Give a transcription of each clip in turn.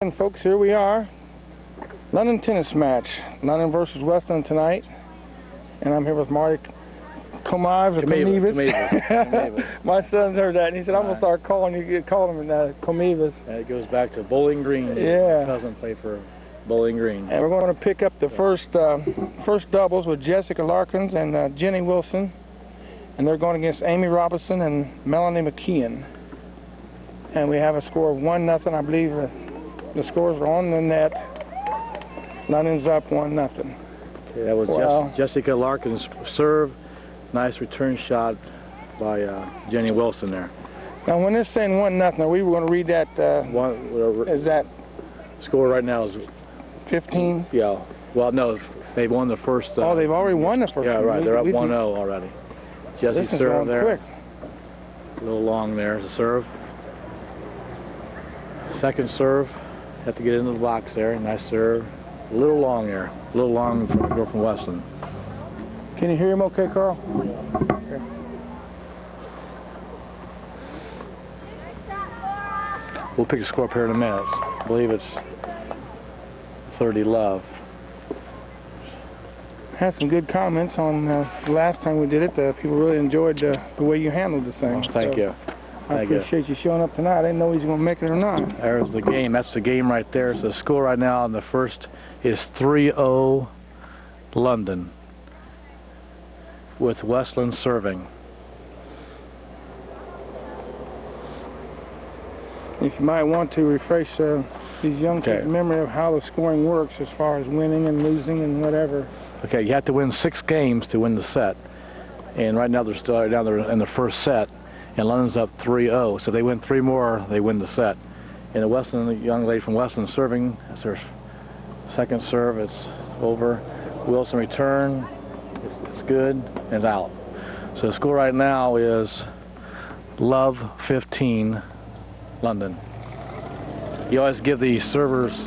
And folks, here we are, London tennis match, London versus Westland tonight, and I'm here with Marty Comivas. My son's heard that, and he said, "I'm gonna start calling you, call him Comivas." And it goes back to Bowling Green. Yeah. Cousin played for Bowling Green. And we're going to pick up the first doubles with Jessica Larkins and Jenny Wilson, and they're going against Amy Robinson and Melanie McKeon. And we have a score of 1-0. I believe the scores are on the net. London's up 1-0. Okay, that was Jessica Larkins' serve. Nice return shot by Jenny Wilson there. Now, when they're saying 1-0, now we were going to read that. Is that score right now is 15? Yeah. Well, no, they've won the first. Oh, they've already won the first. Yeah, right. They're up 1-0 already. Jessie's this is serve going there. Quick. A little long there to serve. Second serve, have to get into the box there. Nice serve. A little long there. A little long from the girl from Westland. Can you hear him okay, Carl? Okay. We'll pick a score up here in a minute. I believe it's 30 love. Had some good comments on the last time we did it. People really enjoyed the way you handled the thing. Well, thank you. I appreciate you showing up tonight. I didn't know he was going to make it or not. There's the game. That's the game right there. So the score right now in the first is 3-0 London with Westland serving. If you might want to refresh these young kids' memory of how the scoring works as far as winning and losing and whatever. Okay, you have to win 6 games to win the set. And right now they're still down there in the first set. And London's up 3-0. So if they win 3 more, they win the set. And the Westland, young lady from Westland serving, that's her second serve. It's over. Wilson return. It's good and it's out. So the score right now is love 15, London. You always give the servers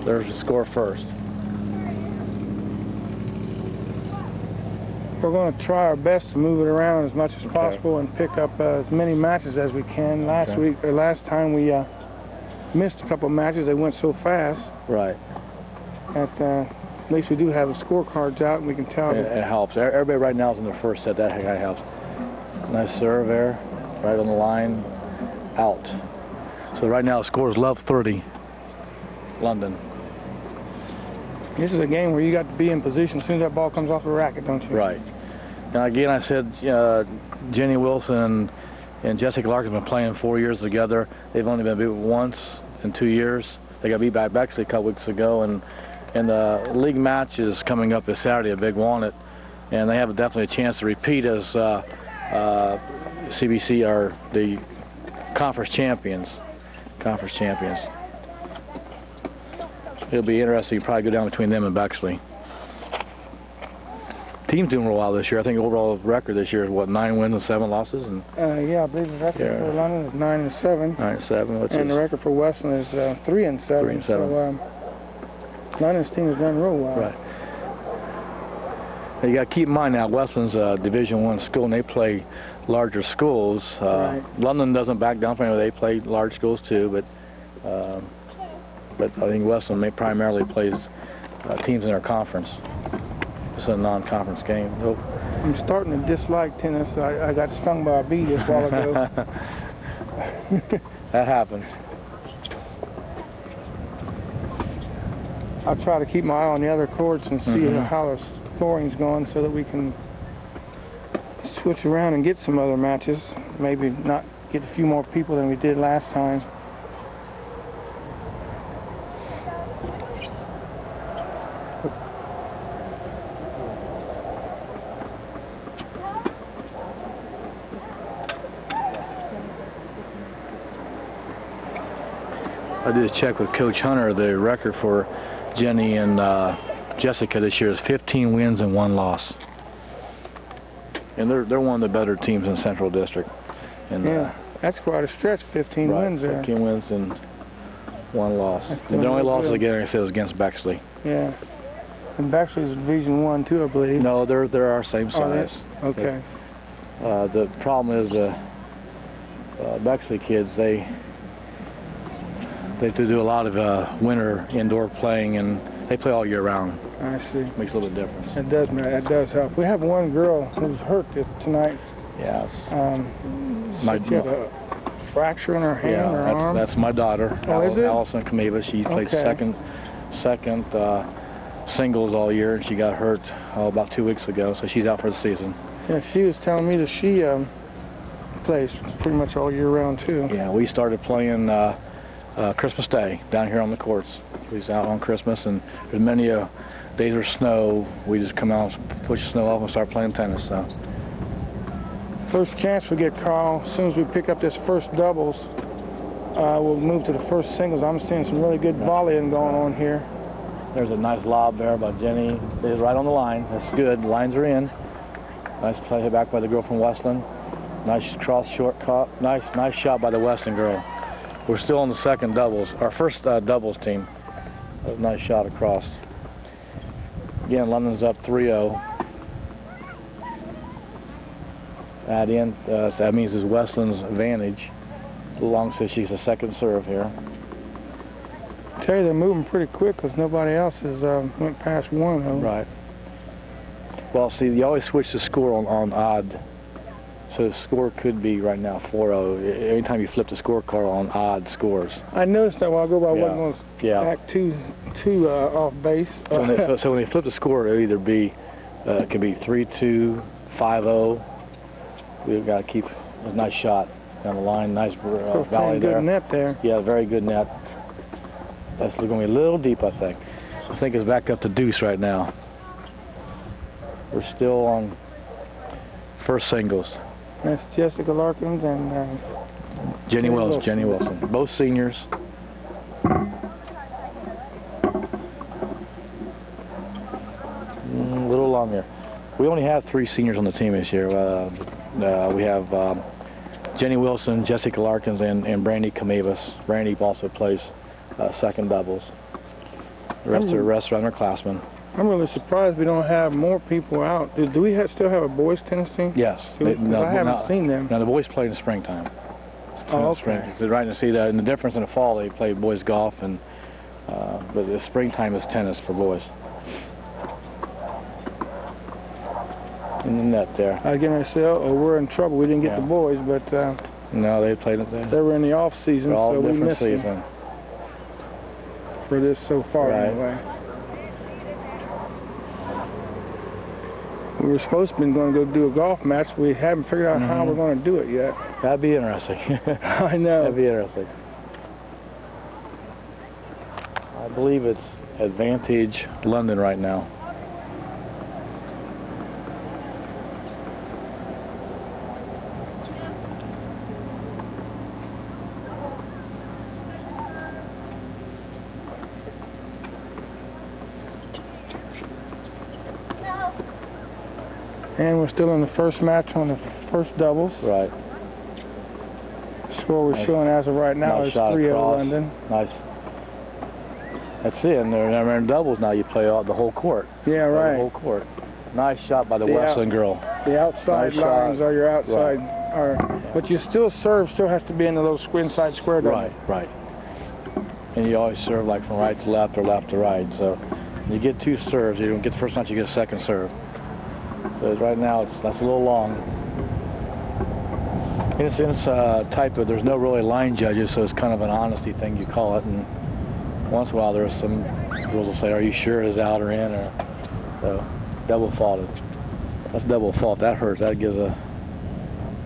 their score first. We're going to try our best to move it around as much as possible and pick up as many matches as we can. Last time we missed a couple matches. They went so fast. Right. That at least we do have the scorecards out and we can tell. It helps. Everybody right now is in their first set. That kind of helps. Nice serve there, right on the line, out. So right now the score is love 30, London. This is a game where you got to be in position as soon as that ball comes off the racket, don't you? Right. Now again, I said Jenny Wilson and Jessica Larkin have been playing 4 years together. They've only been beat once in 2 years. They got beat by Bexley a couple weeks ago, and the league match is coming up this Saturday at Big Walnut, and they have definitely a chance to repeat as CBC are the conference champions. It'll be interesting. Probably go down between them and Bexley. Team's doing real well this year. I think overall record this year is what, 9 wins and 7 losses. And yeah, I believe the record for London is 9-7. 9-7. And the record for Westland is 3-7. 3-7. So London's team has done real well. Right. Now you got to keep in mind now, Westland's Division I school, and they play larger schools. Right. London doesn't back down from anywhere. They play large schools too, but I think Westland primarily plays teams in their conference. It's a non-conference game. Nope. I'm starting to dislike tennis. I got stung by a bee just a while ago. That happens. I'll try to keep my eye on the other courts and see how the scoring's going so that we can switch around and get some other matches. Maybe not get a few more people than we did last time. I did a check with Coach Hunter. The record for Jenny and Jessica this year is 15 wins and 1 loss. And they're one of the better teams in Central District. And, yeah, that's quite a stretch, 15 wins there. 15 wins and 1 loss. And their only losses again, like I said, was against Bexley. Yeah. And Bexley's Division I too, I believe. No, they're our same size. Oh, okay. The problem is Bexley kids, They do a lot of winter indoor playing, and they play all year round. I see. Makes a little difference. It does, man. It does help. We have one girl who's hurt tonight. Yes. She had a fracture in her hand or arm. That's my daughter. Oh, is it? Allison Kameva. She played second singles all year, and she got hurt about 2 weeks ago, so she's out for the season. Yeah, she was telling me that she plays pretty much all year round too. Yeah, we started playing Christmas Day down here on the courts. We was out on Christmas, and there's many days of snow. We just come out, push the snow off, and start playing tennis. So. First chance we get, Carl, as soon as we pick up this first doubles, we'll move to the first singles. I'm seeing some really good volleying going on here. There's a nice lob there by Jenny. It is right on the line. That's good. The lines are in. Nice play hit back by the girl from Westland. Nice cross short cut. Nice shot by the Westland girl. We're still on the second doubles. Our first doubles team. That was a nice shot across. Again, London's up 3-0. Add in, so that means it's Westland's advantage. Long says she's a second serve here. I tell you, they're moving pretty quick because nobody else has went past one. Though. Right. Well, see, you always switch the score on odd. So the score could be right now 4-0. Anytime you flip the scorecard on odd scores. I noticed that while I go by, wasn't going to act too off base. So when they flip the score, it'll either be, it could be 3-2, 5-0. We've got to keep a nice shot down the line. Nice volley there. Good net there. Yeah, very good net. That's going to be a little deep, I think. I think it's back up to deuce right now. We're still on first singles. That's Jessica Larkins and Jenny Wilson. Jenny Wilson. Both seniors. A little long there. We only have 3 seniors on the team this year. We have Jenny Wilson, Jessica Larkins, and Brandy Kamevas. Brandy also plays second doubles. The rest are underclassmen. I'm really surprised we don't have more people out. Do we still have a boys tennis team? Yes. I haven't seen them. Now the boys play in the springtime. Oh, okay. They're right to see that. And the difference in the fall, they play boys golf, and but the springtime is tennis for boys. In the net there. I was getting ready to say, we're in trouble. We didn't get the boys, but no, they played it there. They were in the off season, so we missed them for this so far anyway. We were supposed to be going to go do a golf match. We haven't figured out how we're going to do it yet. That'd be interesting. I know. That'd be interesting. I believe it's advantage London right now. And we're still in the first match on the first doubles. Right. The score we're showing as of right now is 3-0 London. Nice. That's it. And they're in doubles now. You play the whole court. Yeah, right. The whole court. Nice shot by the Westland girl. The outside lines are your outside. But you still has to be in the little inside square double. Right. And you always serve like from right to left or left to right. So you get 2 serves. You don't get the first match, you get a second serve. So right now, that's a little long. It's a type of, there's no really line judges, so it's kind of an honesty thing, you call it. And once in a while, there's some rules will say, are you sure it's out or in? Or so double faulted. That's double fault. That hurts. That gives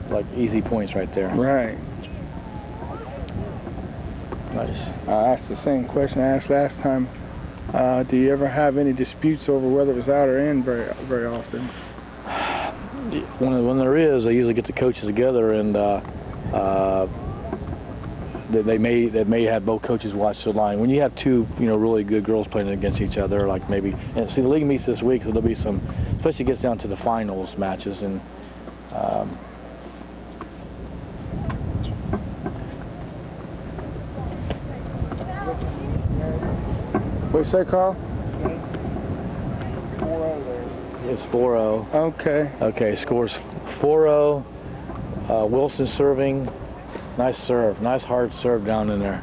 like easy points right there. Right. Nice. I asked the same question I asked last time. Do you ever have any disputes over whether it was out or in very often? When there is, they usually get the coaches together, and they may have both coaches watch the line. When you have 2, really good girls playing against each other, like maybe, and see the league meets this week, so there'll be some, especially gets down to the finals matches, and what do you say, Carl? It's 4-0. Okay. Okay, scores 4-0. Wilson serving. Nice serve. Nice hard serve down in there.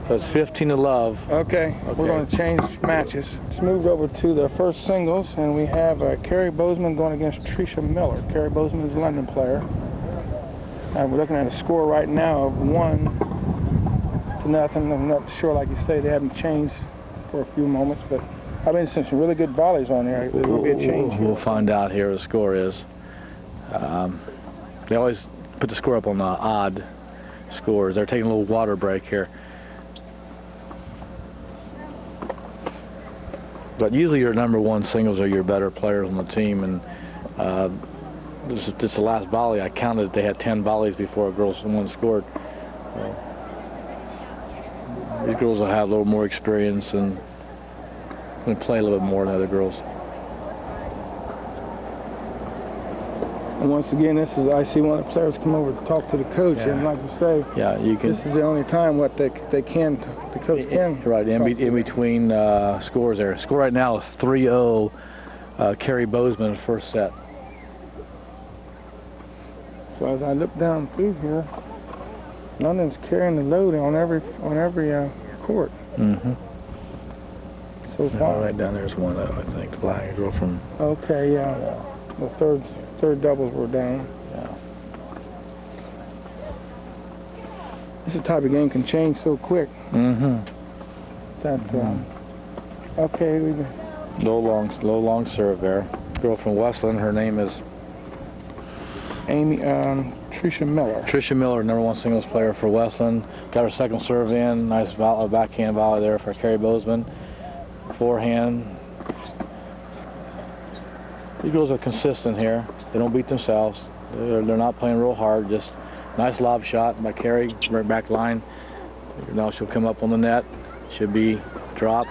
So it's 15-love. Okay, we're going to change matches. Let's move over to the first singles, and we have Carrie Bozeman going against Tricia Miller. Carrie Bozeman is a London player. We're looking at a score right now of 1-0. I'm not sure, like you say, they haven't changed for a few moments, but I've been seeing some really good volleys on there. There will be a change here. We'll find out here what the score is. They always put the score up on the odd scores. They're taking a little water break here. But usually your #1 singles are your better players on the team, and this is the last volley. I counted that they had 10 volleys before a girl someone scored. These girls will have a little more experience and play a little bit more than other girls. And once again, this is, I see one of the players come over to talk to the coach, and like you say, you can. This is the only time the coach can. Right, in between scores there. Score right now is 3-0, Carrie Bozeman first set. So as I look down through here, London's carrying the load on every court. Mm-hmm. So far. Right down there's one I think. The black girl from. Okay, yeah. The third doubles were down. Yeah. This is the type of game can change so quick. Mm-hmm. That okay, low long serve there. Girl from Westland. Her name is Tricia Miller. Tricia Miller, #1 singles player for Westland. Got her second serve in. Nice backhand volley there for Carrie Bozeman. Forehand. These girls are consistent here. They don't beat themselves. They're not playing real hard. Just nice lob shot by Carrie, right back line. Now she'll come up on the net. Should be dropped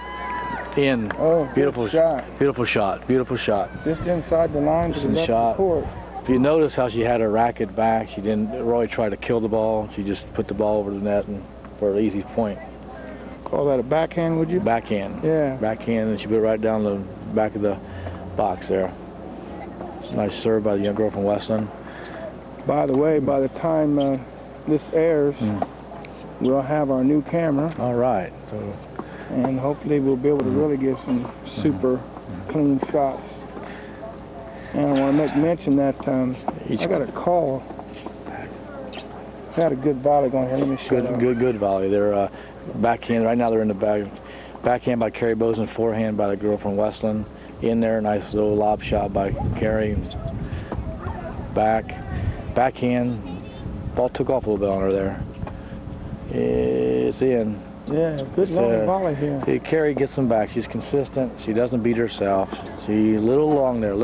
in. Oh, beautiful shot. Beautiful shot. Beautiful shot. Just inside the line to the left of the court. If you notice how she had her racket back, she didn't really try to kill the ball. She just put the ball over the net and for an easy point. Call that a backhand, would you? Backhand. Yeah. Backhand, and she put it right down the back of the box there. Nice serve by the young girl from Westland. By the way, by the time this airs, we'll have our new camera. All right. So, and hopefully we'll be able to really get some super clean shots. And I want to make mention that I got a call. I had a good volley going here. Let me show you. Good volley. They're backhand. Right now they're in the backhand by Carrie Bozeman, forehand by the girl from Westland. In there, nice little lob shot by Carrie. Backhand. Ball took off a little bit on her there. It's in. Yeah, good long volley here. See, Carrie gets them back. She's consistent. She doesn't beat herself. She's a little long there.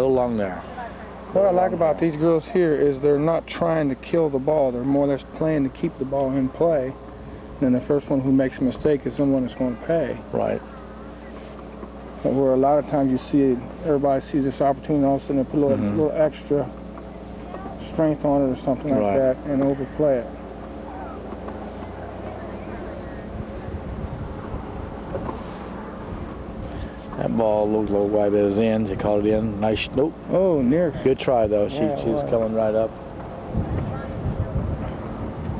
What I like about these girls here is they're not trying to kill the ball. They're more or less playing to keep the ball in play. And the first one who makes a mistake is someone that's going to pay. Right. But where a lot of times you see everybody sees this opportunity, all of a sudden they put a little extra strength on it or something like that and overplay it. That ball looked a little wide, but it was in. She called it in. Nice. Nope. Oh, near. Good try, though. She's coming right up.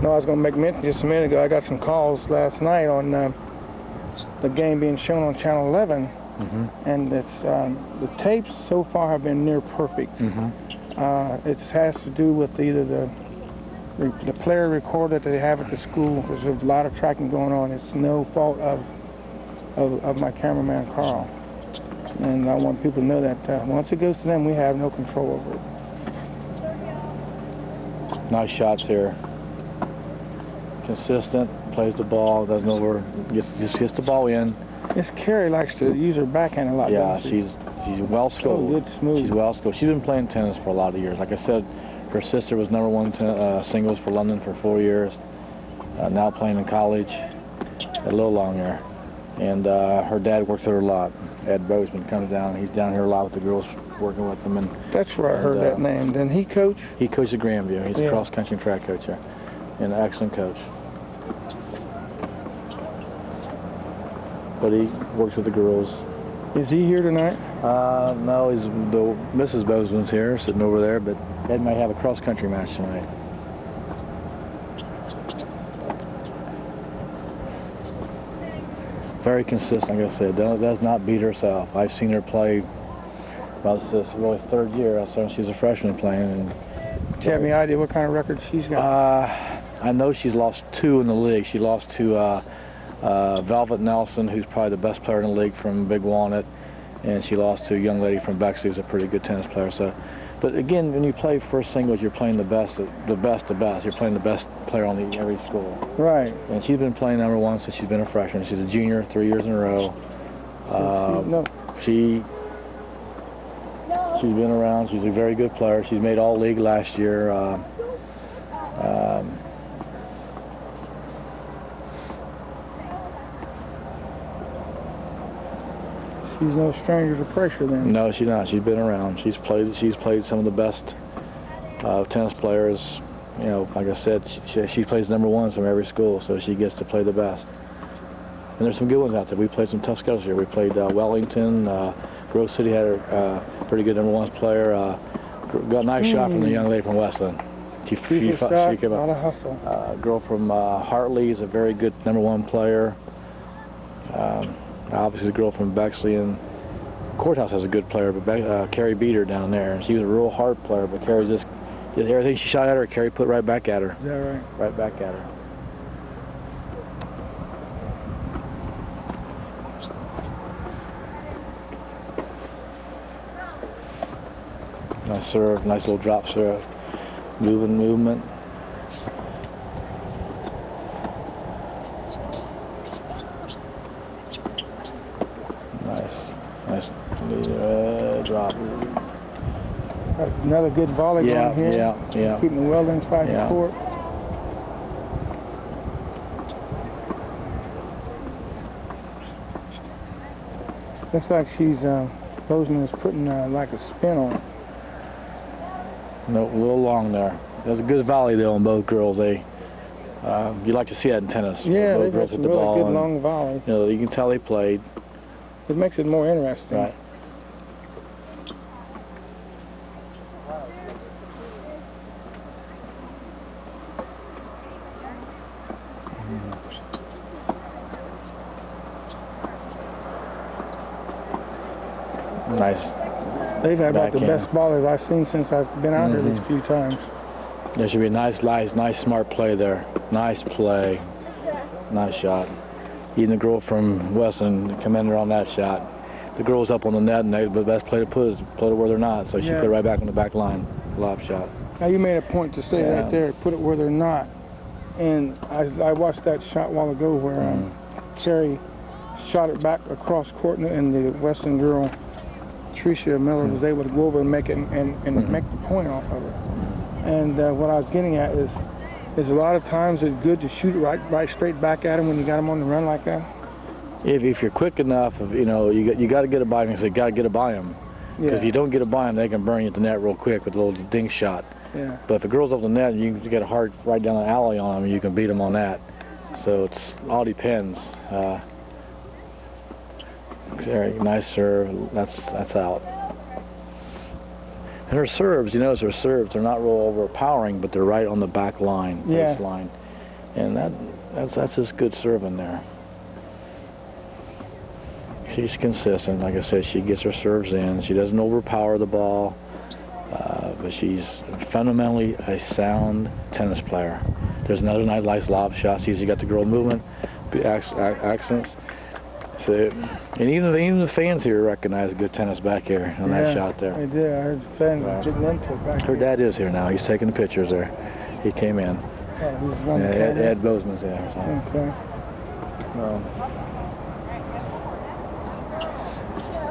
No, I was going to make mention just a minute ago. I got some calls last night on the game being shown on Channel 11. And it's the tapes so far have been near perfect. It has to do with either the player recorder that they have at the school. There's a lot of tracking going on. It's no fault of my cameraman Carl. And I want people to know that once it goes to them, we have no control over it. Nice shots here. Consistent, plays the ball, doesn't over, just gets the ball in. Miss Carrie likes to use her backhand a lot. Yeah, she's well skilled. Oh, good, smooth. She's well skilled. She's been playing tennis for a lot of years. Like I said, her sister was #1 singles for London for 4 years. Now playing in college. A little long there. And her dad works with her a lot. Ed Bozeman comes down. He's down here a lot with the girls, working with them. And that's where I heard that name. Didn't he coach? He coached at Grandview. He's a cross-country track coach there. And an excellent coach. But he works with the girls. Is he here tonight? No, Mrs. Bozeman's here, sitting over there, but Ed might have a cross-country match tonight. Very consistent, like I said. Does not beat herself. I've seen her play. Well, this is really third year. I saw she's a freshman playing. And do you have any idea what kind of record she's got? I know she's lost 2 in the league. She lost to Velvet Nelson, who's probably the best player in the league from Big Walnut, and she lost to a young lady from Bexley, who's a pretty good tennis player. So, but again, when you play first singles, you're playing the best. You're playing the best player on every school. Right. And she's been playing number 1 since she's been a freshman. She's a junior 3 years in a row. She's been around. She's a very good player. She's made all league last year. She's no stranger to pressure then. No, she's not. She's been around. She's played some of the best tennis players. You know, like I said, she plays number 1 from every school, so she gets to play the best. And there's some good ones out there. We played some tough schedules here. We played Wellington. Grove City had a pretty good number 1 player. Got a nice shot from the young lady from Westland. She came up. A lot of hustle. Girl from Hartley is a very good number 1 player. Obviously, the girl from Bexley and Courthouse has a good player, but Carrie beat her down there. She was a real hard player, but Carrie just did everything she shot at her. Carrie put right back at her. Is that right? Right back at her. Nice serve, nice little drop serve. Movement. Nice drop. Another good volley going here. Yeah. Keeping it well inside the court. Looks like she's, Bozeman is putting like a spin on it. No, a little long there. There's a good volley though on both girls. You like to see that in tennis. Yeah, both they've girls got some hit the really ball good and, long volleys. You know, you can tell they played. It makes it more interesting. Right. Nice. They've had about the Backhand. best ballers I've seen since I've been out here these few times. There should be a nice, smart play there. Nice play. Nice shot. Even the girl from Westland commended her on that shot. The girl was up on the net, and the best play to put is put it where they're not. So she put it right back on the back line. Lob shot. Now you made a point to say right there, put it where they're not. And I watched that shot a while ago where Carrie shot it back across court, and the Western girl, Tricia Miller, was able to go over and make it and make the point off of it. And what I was getting at is a lot of times it's good to shoot it right straight back at them when you got them on the run like that. If you're quick enough, you know, you got to get it by them. You got to get it by them. Because if you don't get it by them, they can burn you at the net real quick with a little dink shot. Yeah. But if the girl's up the net, you can get a hard right down the alley on them, and you can beat them on that. So it's all depends. Nice serve. That's out. And her serves, you notice her serves, they're not real overpowering, but they're right on the back line, baseline. And that's just good serving there. She's consistent. Like I said, she gets her serves in. She doesn't overpower the ball, but she's fundamentally a sound tennis player. There's another nice lob shot. She's got the girl movement, accents. So, and even the fans here recognize good tennis back here on that shot there. They did. I heard the fans getting into it back Her dad is here now. He's taking the pictures there. He came in. Ed Bozeman's there. So. Okay.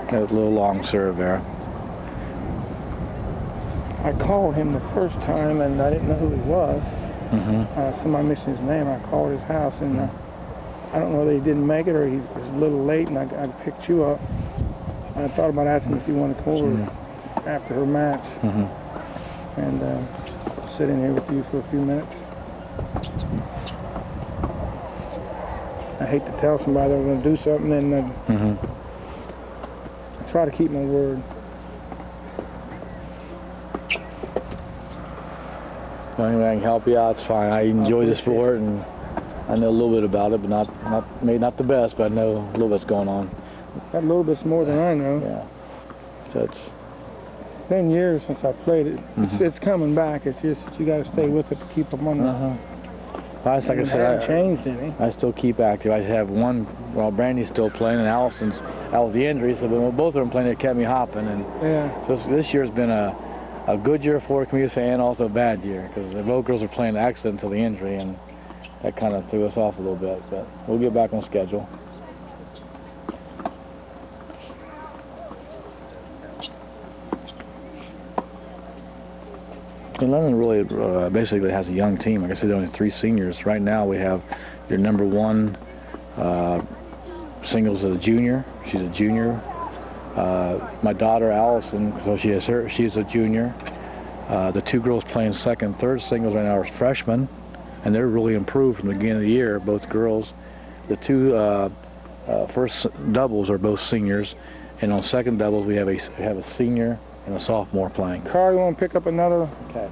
Got a little long serve there. I called him the first time, and I didn't know who he was. Somebody mentioned his name. I called his house, and I don't know whether he didn't make it or he was a little late, and I picked you up. I thought about asking if you wanted to come over after her match and sit in here with you for a few minutes. I hate to tell somebody they're going to do something and I try to keep my word. Anyway, I can help you out, it's fine. I enjoy the sport, and I know a little bit about it, but maybe not the best, but I know a little bit's going on. That little bit's more than I know. Yeah. So it's been years since I played it. It's coming back. It's just that you got to stay with it to keep them on the. Like I said, changed any. I still keep active. I have one. Well, Brandy's still playing, and Allison's out with the injury. So both of them playing, it kept me hopping. And so this year's been a good year for Community Fan, and also a bad year because the both girls are playing excellent until the injury, and that kind of threw us off a little bit. But we'll get back on schedule. And London really basically has a young team. Like I said, only 3 seniors. Right now we have your number 1 singles is a junior. She's a junior. My daughter Allison, so she's a junior. The 2 girls playing second, third singles right now are freshmen, and they're really improved from the beginning of the year, both girls. The 2 first doubles are both seniors, and on second doubles we have a senior and a sophomore playing. Carl, you want to pick up another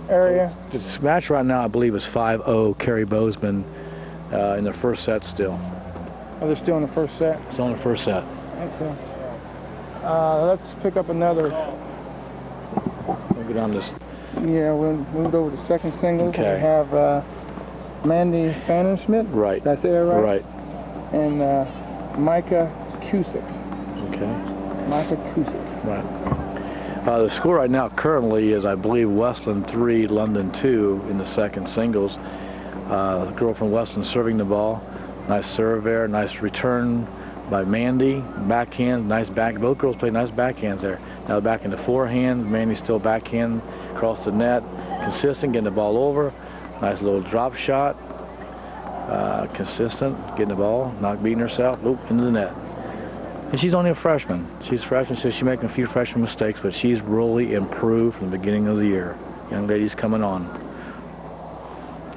area? The match right now, I believe, is 5-0 Carrie Bozeman in the first set still. Oh, they're still in the first set? It's on the first set. Okay. Let's pick up another. We'll go down this. Yeah, we'll move over to second singles. Okay. We have Mandy Fannerschmidt. Right. That's there, right? Right. And Micah Cusick. Okay. Micah Cusick. Right. The score right now currently is, I believe, Westland 3, London 2 in the second singles. The girl from Westland serving the ball. Nice serve there. Nice return by Mandy. Backhand. Nice back. Both girls play nice backhands there. Now back into forehand. Mandy still backhand across the net. Consistent, getting the ball over. Nice little drop shot. Consistent, getting the ball. Not beating herself. Oop, into the net. And she's only a freshman. She's a freshman, so she's making a few freshman mistakes, but she's really improved from the beginning of the year. Young lady's coming on.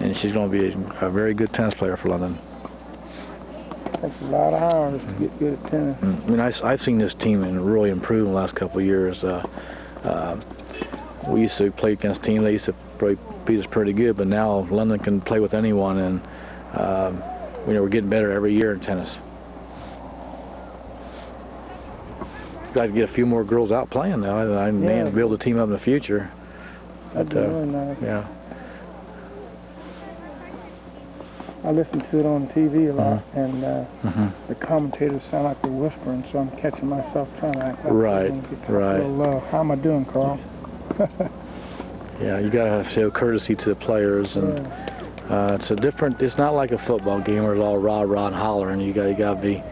And she's going to be a very good tennis player for London. Takes a lot of hours to get good at tennis. I mean, I've seen this team really improve in the last couple of years. We used to play against teams, they used to probably beat us pretty good, but now London can play with anyone, and we're getting better every year in tennis. Got to get a few more girls out playing now. I may build a team up in the future. That'd be really nice. Yeah. I listen to it on TV a lot, and the commentators sound like they're whispering, so I'm catching myself trying to act like right. How am I doing, Carl? Yeah, you gotta show courtesy to the players, and it's not like a football game where it's all rah and holler, and you gotta be.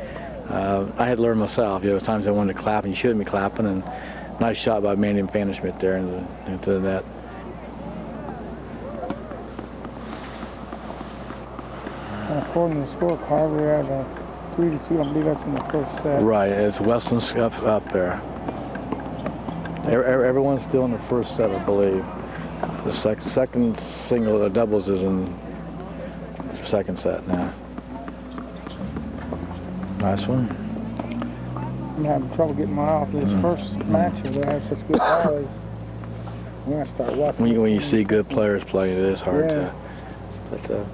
I had to learn myself. There was times I wanted to clap, and you shouldn't be clapping. And nice shot by Mandy Fannerschmidt there into the net. According to the scorecard, we're at 3-2. I believe that's in the first set. Right, it's Westland's up there. Everyone's still in the first set, I believe. The second single, the doubles, is in the second set now. Nice one. I'm having trouble getting my eye off this first match. They have such good players. I'm going to start watching. When you see good players playing, it is hard to. But,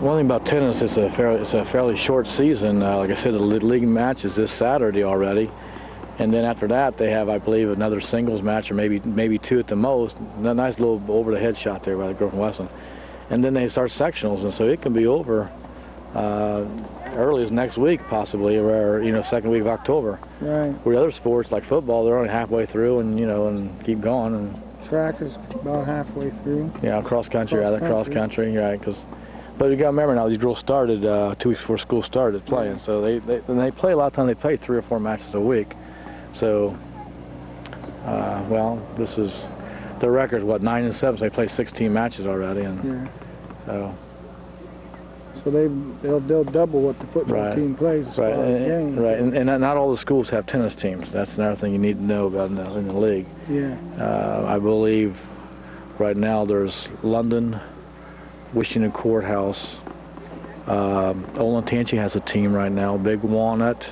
one thing about tennis, it's a fairly short season. Like I said, the league match is this Saturday already, and then after that they have, I believe, another singles match, or maybe 2 at the most. A nice little over-the-head shot there by the girl from Westland, and then they start sectionals, and so it can be over early as next week, possibly, or second week of October. Right. Where other sports like football, they're only halfway through, and and keep going. And track is about halfway through. Yeah, cross country, right? But you got to remember now, these girls started 2 weeks before school started playing, so they play a lot of time. They play 3 or 4 matches a week. So, this is their record. What, 9-7? So they play 16 matches already, and so they'll double what the football team plays. Right, and not all the schools have tennis teams. That's another thing you need to know about in the league. Yeah. I believe right now there's London, Wishington Courthouse. Olentangy has a team right now. Big Walnut,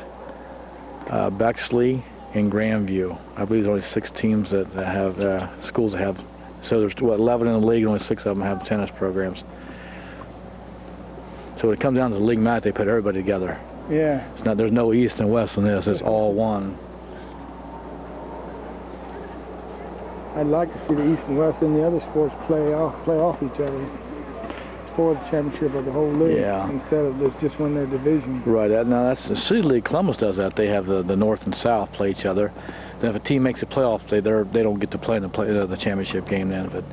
Bexley, and Grandview. I believe there's only 6 teams that have schools that have. So there's 11 in the league, and only 6 of them have tennis programs. So when it comes down to the league match, they put everybody together. Yeah. It's not. There's no East and West in this. It's all one. I'd like to see the East and West and the other sports play off each other for the championship of the whole league. Yeah. Instead of just win their division. Right. Now that's the City League. Columbus does that. They have the North and South play each other. Then if a team makes a playoff, they don't get to play in the championship game then. But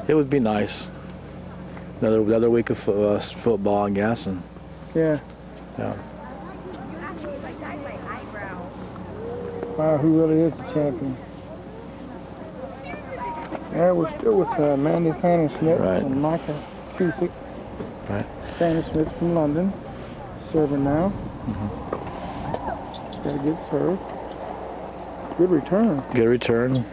it would be nice. Another week of football, I guess. And yeah. Yeah. Wow, who really is the champion? Yeah, we're still with Mandy Fanning Smith and Micah Cusick. Right. Fanning Smith from London, serving now. Got a good serve. Good return. Good return.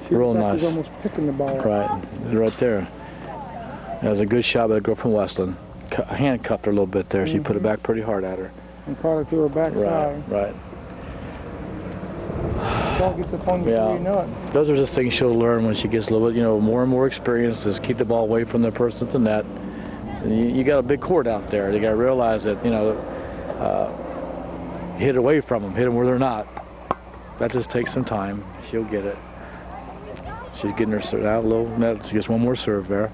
Real nice. She's almost picking the ball. Right there. That was a good shot by the girl from Westland. Handcuffed her a little bit there. She put it back pretty hard at her. And caught it to her backside. Right. Ball gets up on you before you know it. Those are just things she'll learn when she gets a little bit, more and more experience. Just keep the ball away from the person at the net. You got a big court out there. You got to realize that, hit away from them. Hit them where they're not. That just takes some time. She'll get it. She's getting her serve out a little net. She gets one more serve there.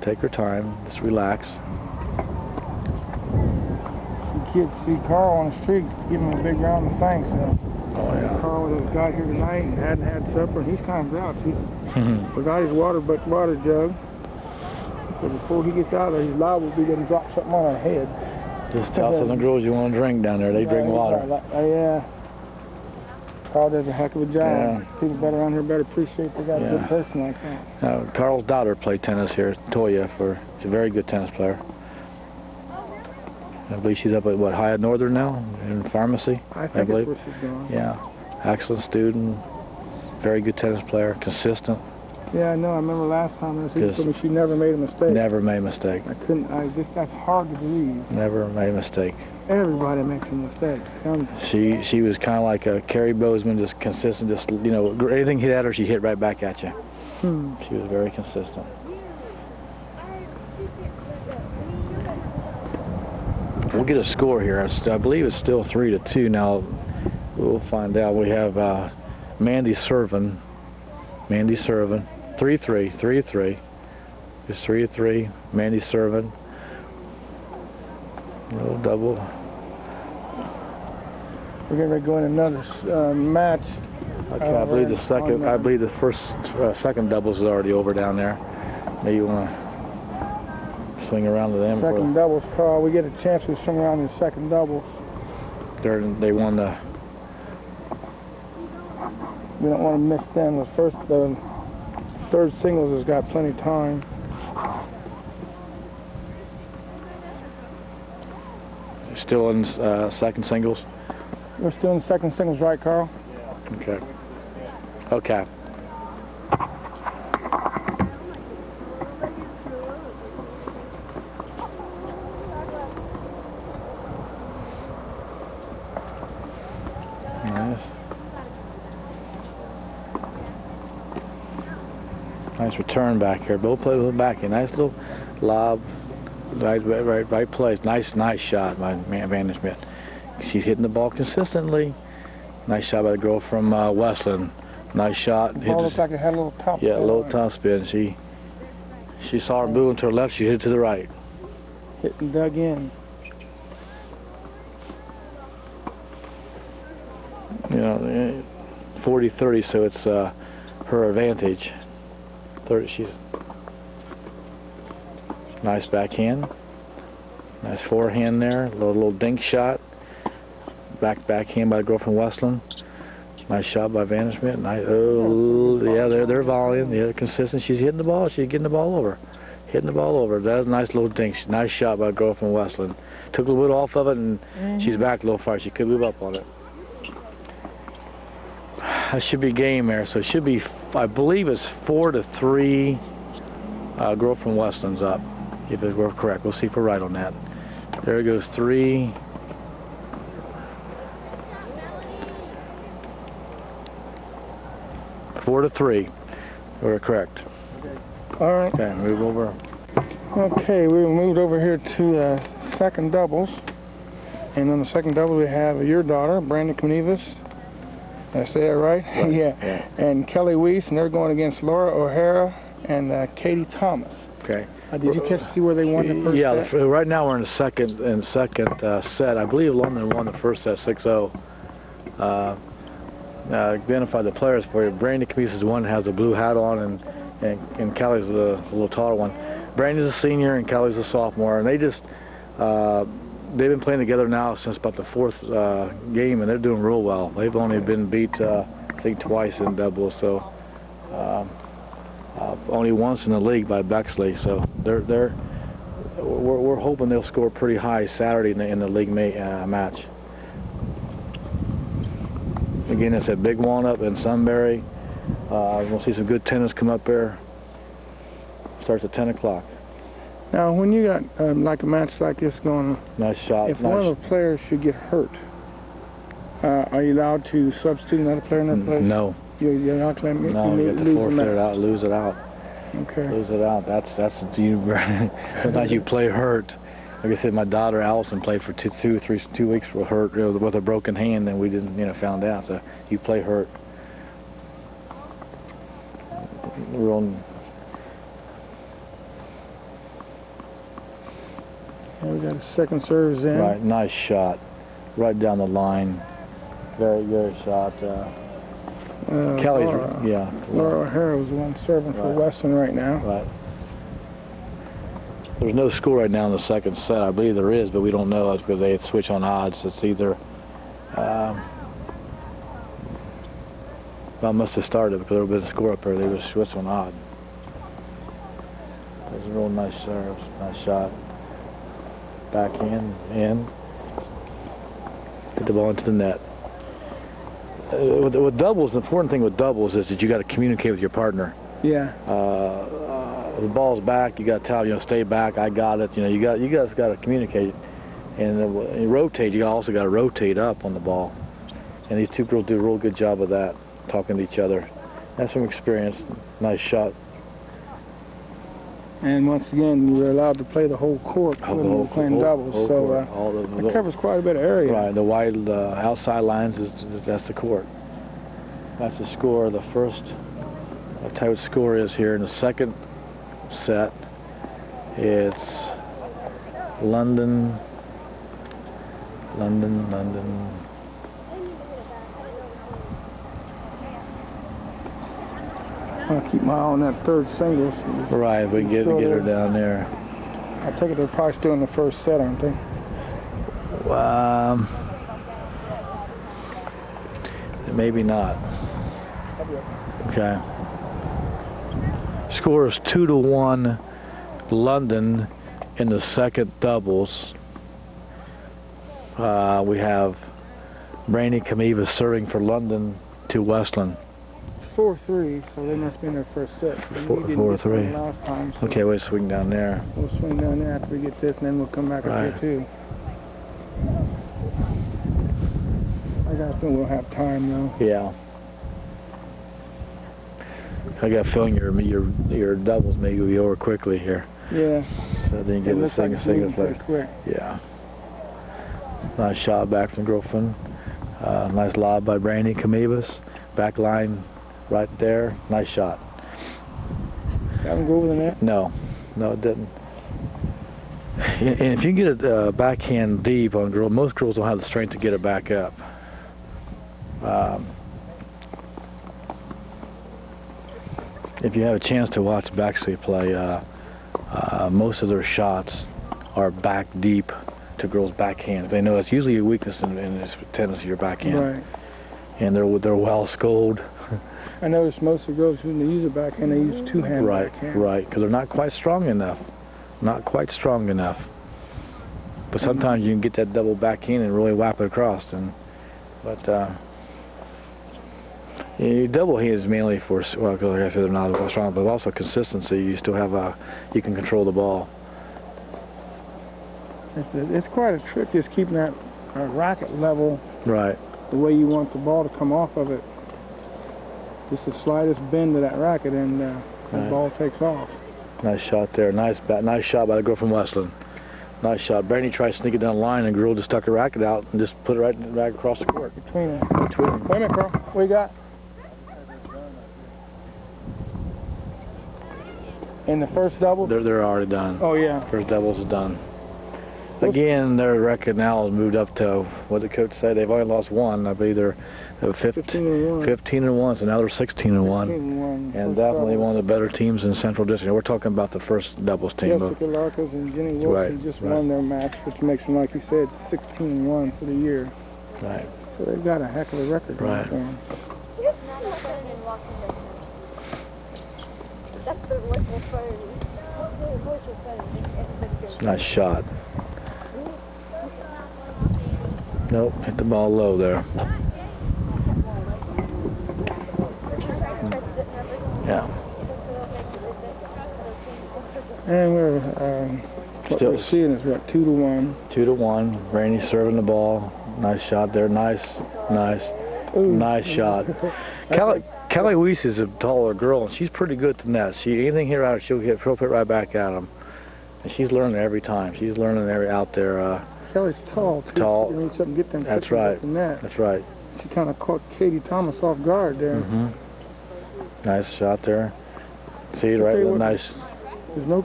Take her time. Just relax. The kids see Carl on the street, give him a big round of thanks. Oh, yeah. Carl got here tonight and hadn't had supper, and he's kind of grouchy. Forgot his water jug. So before he gets out there, he's liable to be going to drop something on our head. Just tell some of the girls you want to drink down there. They drink water. Yeah. Carl does a heck of a job. Yeah. People better around here better appreciate they got a good person like that. Carl's daughter played tennis here at Toya. She's a very good tennis player. I believe she's up at Hyatt Northern now in pharmacy. I think that's where she's going. Yeah, excellent student, very good tennis player, consistent. Yeah, I know. I remember last time she told me she never made a mistake. Never made a mistake. That's hard to believe. Never made a mistake. Everybody makes a mistake. She was kind of like a Carrie Bozeman, just consistent. Just anything hit at her, she hit right back at you. She was very consistent. We'll get a score here. I believe it's still 3-2 now. We'll find out. We have Mandy serving. 3-3. 3-3. It's 3-3. Mandy serving. Little double. We're going to go in another match. Okay, I believe the second. I believe the second doubles is already over down there. Maybe you want to swing around to them. Second doubles, Carl. We get a chance to swing around in the second doubles. They won the. We don't want to miss them. The third singles has got plenty of time. Still in second singles? We're still in second singles, right, Carl? Okay. Okay. Nice return back here. Both play with the back here. Nice little lob. Right place. Nice shot by Vanna Smith. She's hitting the ball consistently. Nice shot by the girl from Westland. Nice shot. The ball looked like it had a little top spin. Yeah, a little top spin. She saw her moving to her left. She hit it to the right. Hit and dug in. 40-30, so it's her advantage. 30. She's nice backhand. Nice forehand there. Little dink shot. Backhand by the girl from Westland. Nice shot by Vanna Smith. Nice. Oh, yeah, they're volleying. Yeah, they're consistent. She's hitting the ball. She's getting the ball over. Hitting the ball over. That's a nice little dink. Nice shot by the girl from Westland. Took a little bit off of it, and she's back a little far. She could move up on it. That should be game there. So it should be, I believe it's 4-3 Girl from Westland's up. If we're correct, we'll see if we're right on that. There goes 3. Four to 3. We're correct. All right. Okay, move over. Okay, we moved over here to second doubles. And on the second double, we have your daughter, Brandon Canivas. Did I say that right? Yeah. And Kelly Weiss, and they're going against Laura O'Hara and Katie Thomas. Okay. Did you catch to see where they won the first set? Yeah, right now we're in the second set. I believe London won the first set 6-0. Identify the players for you. Brandon Canivas is one that has a blue hat on, and Kelly's a little taller one. Brandon's a senior and Kelly's a sophomore, and they just they've been playing together now since about the 4th game, and they're doing real well. They've only been beat, I think, twice in doubles, so only once in the league by Bexley. So we're hoping they'll score pretty high Saturday in the league match. Again, it's at Big Walnut in Sunbury. We'll see some good tennis come up there. Starts at 10 o'clock. Now, when you got like a match like this going, nice shot. If one of the players should get hurt, are you allowed to substitute another player in that place? No. You're not going to no, you have to forfeit it out, lose it out. Okay. Lose it out. That's you. Sometimes you play hurt. Like I said, my daughter Allison played for 2 weeks with hurt with a broken hand, and we didn't found out. So you play hurt. We're on. We got a second service in. Right, nice shot, right down the line. Very good shot. Kelly's, Laura, Laura O'Hara was the one serving for Westland right now. Right. There's no score right now in the second set. I believe there is, but we don't know. It's because they switch on odds. It's either. Well, must have started because there would have been a score up there. They would switch on odds. That's a real nice serve, nice shot. Back in. Hit the ball into the net. With doubles, the important thing with doubles is that you got to communicate with your partner. Yeah. The ball's back, you got to tell them, stay back. I got it. You guys got to communicate, and you rotate. You also got to rotate up on the ball. And these two girls do a real good job of that, talking to each other. That's from experience. Nice shot. And once again, you were allowed to play the whole court when we were playing doubles, so it covers quite a bit of area. Right, the wide outside lines, that's the court. That's the score. The first, I'll tell you what the score is here in the second set. It's London. I'll keep my eye on that third singles. Right, we get her down there. I take it they're probably still in the first set, aren't they? Maybe not. Okay. Score is 2-1 London in the second doubles. We have Brandon Canivas serving for London to Westland. 4-3, so they must be in their first set. 4-3. Last time, so okay, we'll swing down there. We'll swing down there after we get this, and then we'll come back up here too. I got a feeling we'll have time though. Yeah. I got a feeling your doubles may be over quickly here. Yeah. So then you get the second play. Quick. Yeah. Nice shot back from girlfriend. Nice lob by Brandon Canivas. Back line right there. Nice shot. That one go over the net? No, it didn't. And if you get a backhand deep on a girl, most girls don't have the strength to get it back up. If you have a chance to watch Bexley play, most of their shots are back deep to girls' backhands. They know it's usually a weakness in this tennis, your backhand. Right. And they're well schooled. I noticed most of the girls who use a backhand, they use two-hand backhand. Right, because they're not quite strong enough. Not quite strong enough. But sometimes you can get that double backhand and really whap it across. But Double hands mainly for, well, like I said, they're not as strong, but also consistency. You still have you can control the ball. It's quite a trick just keeping that racket level. Right. The way you want the ball to come off of it. Just the slightest bend of that racket and the ball takes off. Nice shot there. Nice shot by the girl from Westland. Nice shot. Brandy tried to sneak it down the line, and the girl just stuck her racket out and just put it right across the court. Between them. Wait a minute, girl. What you got? In the first double? They're already done. Oh, yeah. First doubles is done. Again, their record now has moved up to, what did the coach say? They've only lost one. I believe they're 15-1, so now they're 16-1. And definitely one of the better teams in Central District. We're talking about the first doubles team. Jessica Larkins and Jenny Wilson just won their match, which makes them, like you said, 16-1 for the year. Right. So they've got a heck of a record going for them. Nice shot. Nope, hit the ball low there. Yeah. And we're seeing is what, 2-1. 2-1. Brandy serving the ball. Nice shot there. Nice shot. Kelly Weiss is a taller girl, and she's pretty good at the net. Anything here out, she'll hit right back at them. And she's learning every time. She's learning out there. Kelly's tall, too. Tall. She can reach up and get them. That's right. At the net. That's right. She kind of caught Katie Thomas off guard there. Nice shot there. See, right? Nice. There's no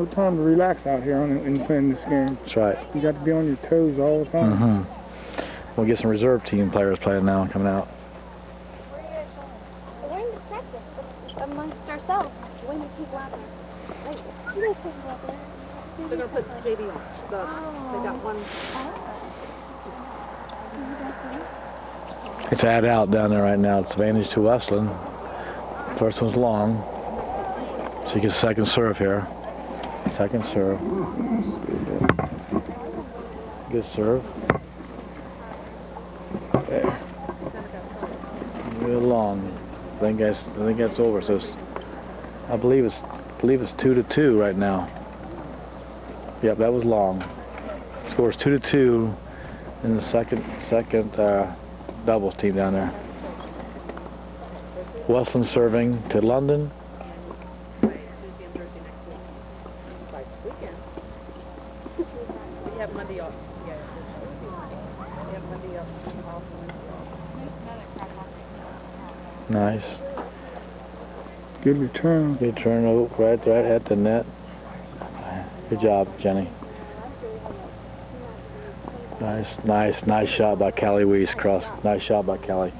time to relax out here in playing this game. That's right. You got to be on your toes all the time. We'll get some reserve team players playing now coming out. We're going to practice amongst ourselves when the people out there. You guys take out there. They're going to put JV on. They got one. It's ad out down there right now. It's advantage to Westland. First one's long. So you get second serve here. Second serve. Good serve. There. Real long. I think that's over. So I believe it's 2-2 right now. Yep, that was long. Scores 2-2 in the second doubles team down there. Westland serving to London. Nice. Good return. Good turn, right at the net. Good job, Jenny. Nice shot by Callie Weiss. Nice shot by Callie.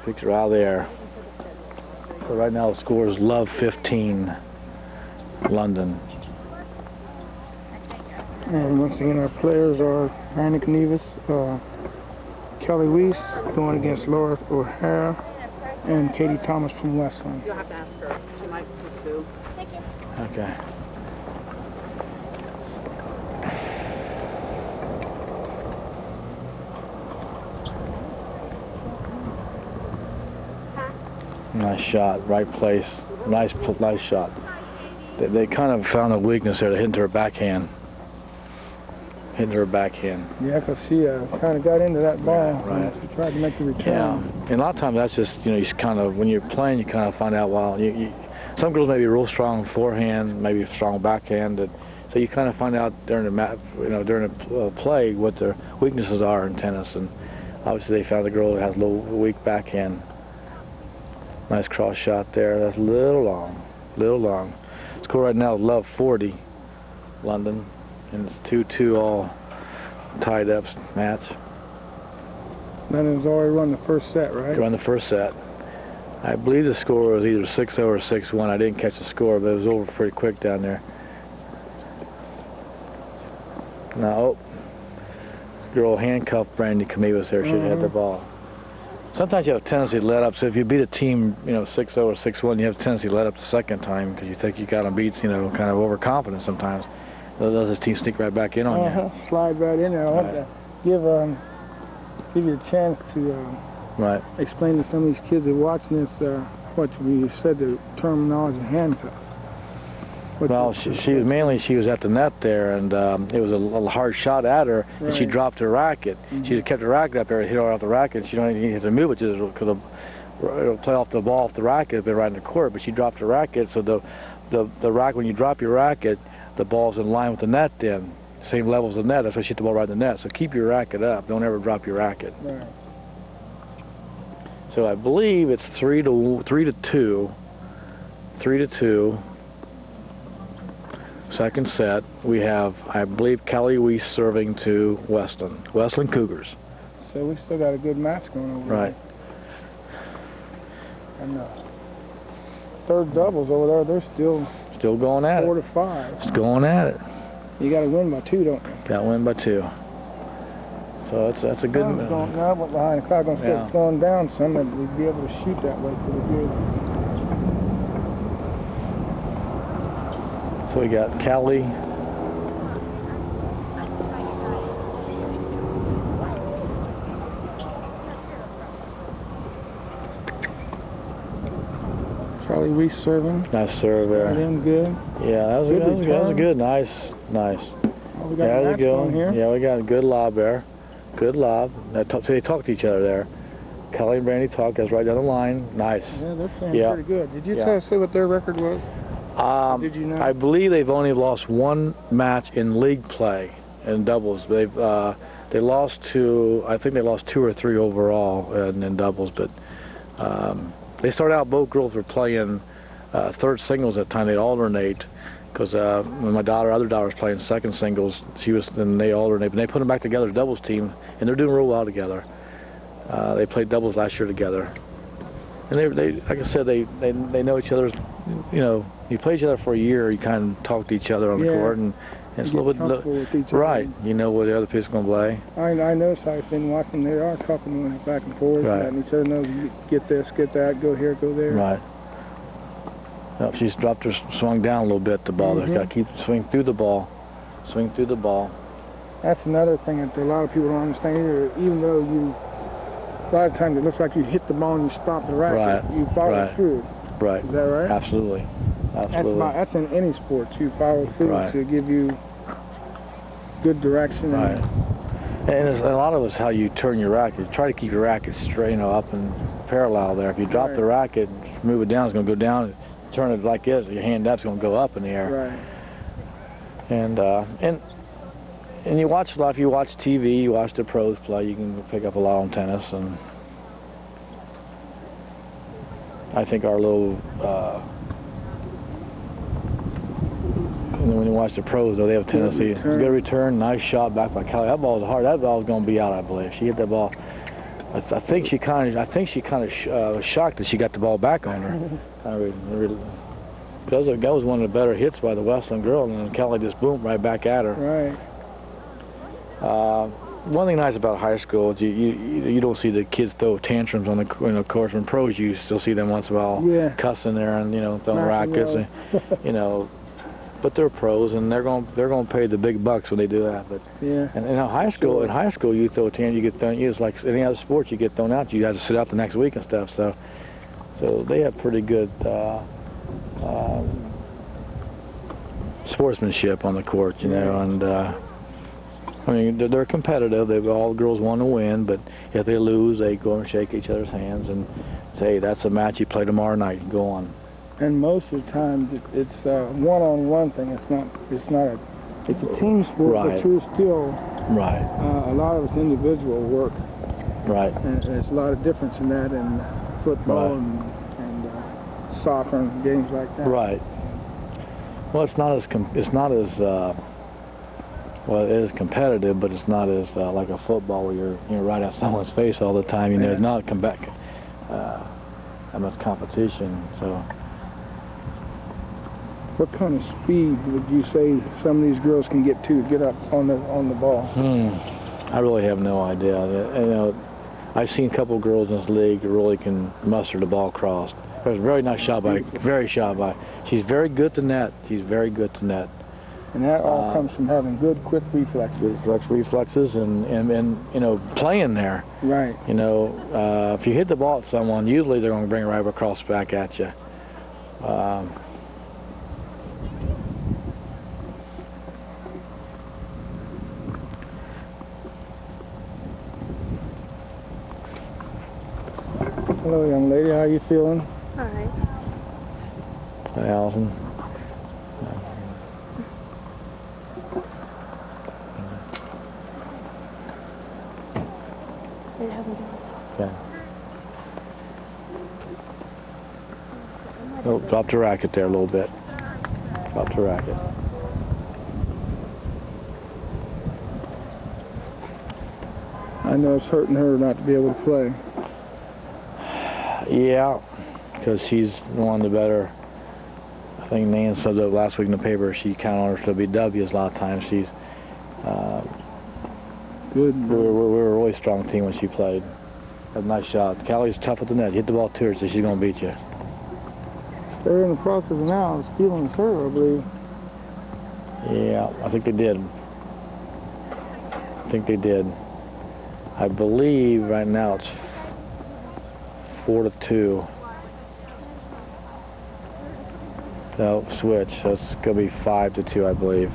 Fix her out there. So right now the score is Love 15, London. And once again, our players are Brandy Knevas, Kelly Weiss going against Laura O'Hara, and Katie Thomas from Westland. You'll have to ask her. She might just do. Thank you. Okay. Nice shot, right place. Nice shot. They kind of found a weakness there to hit into her backhand. Yeah, because she kind of got into that ball. Right. She tried to make the return. Yeah, and a lot of times that's just, you kind of, when you're playing, you kind of find out, well, some girls may be real strong forehand, maybe strong backhand, so you kind of find out during the play what their weaknesses are in tennis, and obviously they found a girl that has a little weak backhand. Nice cross shot there. That's a little long. Score right now is Love 40, London, and it's 2-2 all tied up match. London's already run the first set, right? They run the first set. I believe the score was either 6-0 or 6-1. I didn't catch the score, but it was over pretty quick down there. Now, girl handcuffed Brandy Knevas there. Should have had the ball. Sometimes you have a tendency to let up. So if you beat a team, 6-0 or 6-1, you have a tendency to let up the second time because you think you got them beat, kind of overconfident sometimes. Does this team sneak right back in on you? Slide right in there. I want to give you a chance to Right. Explain to some of these kids that are watching this what we said the terminology handcuff. Well, she was at the net there, and it was a little hard shot at her, and she dropped her racket. She just kept her racket up there, hit her off the racket. She don't even need to move it, just because it'll play off the ball off the racket, been right in the court. But she dropped her racket, so the racket, when you drop your racket, the ball's in line with the net. Then same level as the net. That's why she hit the ball right in the net. So keep your racket up. Don't ever drop your racket. Right. So I believe it's 3-2. 3-2. Second set, we have, I believe, Kelly Weiss serving to Westland Cougars. So we still got a good match going over Right. there. And third doubles over there, they're still going at 4 it. to 5. It's going at it. You got to win by 2, don't you? Got to win by 2. So that's a good. Cloud's going now, but behind the cloud, going to say it's going down some, that we'd be able to shoot that way pretty good. So we got Kelly. Charlie Weiss serving. Nice serve there. Got in good. Yeah, that was a good, nice. Oh, we got Yeah, a there match you go. going here. Yeah, we got a good lob there. Good lob. So they talk to each other there. Kelly and Brandy talk. That's right down the line. Nice. Yeah, they're playing pretty good. Did you say what their record was? Did you know? I believe they've only lost one match in league play in doubles. They lost to, I think they lost 2 or 3 overall in doubles, but they started out, both girls were playing third singles at the time. They'd alternate, because when my other daughter was playing second singles, then they alternate, but they put them back together as doubles team, and they're doing real well together. They played doubles last year together, and they like I said, they know each other's, you know, you play each other for a year, you kind of talk to each other on the court, and it's a little bit with each other. Right. You know where the other person's going to play. I noticed, I've been watching, they are talking back and forth, and each other knows, get this, get that, go here, go there. Right. Yep, she's dropped her, swung down a little bit, the ball. They've got to keep swing through the ball. Swing through the ball. That's another thing that a lot of people don't understand either. Even though a lot of times it looks like you hit the ball and you stop the racket, you follow through. Right. Is that right? Absolutely. That's in any sport. You follow through to give you good direction. Right. And a lot of it's how you turn your racket. Try to keep your racket straight, you know, up and parallel there. If you drop the racket, move it down, it's going to go down. Turn it like this, your hand up's going to go up in the air. Right. And you watch a lot. If you watch TV, you watch the pros play, you can pick up a lot on tennis. And I think our little, when you watch the pros, though, they have a tendency. Good return, nice shot back by Kelly. That ball was hard. That ball was going to be out, I believe. She hit that ball. I think she kind of was shocked that she got the ball back on her. Because that was one of the better hits by the Westland girl, and then Kelly just boomed right back at her. Right. One thing nice about high school is you don't see the kids throw tantrums on the course. When pros, you still see them once in a while cussing there and throwing rackets, and, but they're pros and they're going to pay the big bucks when they do that. But and in high school, you throw a tantrum, you get thrown. It's like any other sport, you get thrown out. You have to sit out the next week and stuff. So they have pretty good sportsmanship on the court, and I mean they're competitive. All the girls want to win, but if they lose, they go and shake each other's hands and say, "Hey, that's a match you play tomorrow night. Go on." And most of the time, it's a one-on-one thing. It's a team sport, but you're still a lot of it's individual work. Right. And there's a lot of difference in that in football and soccer and games like that. Right. Well, it is competitive, but it's not as like a football where you're right at someone's face all the time. It's not that much competition. So. What kind of speed would you say some of these girls can get up on the ball? I really have no idea. I've seen a couple of girls in this league who really can muster the ball across. It was a very nice shot by, She's very good to net. And that all comes from having good, quick reflexes. Good reflexes and you know, playing there. Right. You know, if you hit the ball at someone, usually they're going to bring it right across back at you. Hello, young lady. How are you feeling? All right. Hi, Allison. Okay. Oh, drop the racket there a little bit. Drop the racket. I know it's hurting her not to be able to play. Yeah, because she's one of the better. I think Nan said that last week in the paper. She counted on her to be W's a lot of times. She's good. We were a really strong team when she played. Had a nice shot. Callie's tough at the net. You hit the ball to her, so she's going to beat you. They're in the process now of stealing the serve, I believe. Yeah, I think they did. I believe right now it's 4-2. No, switch. So it's going to be 5-2, I believe.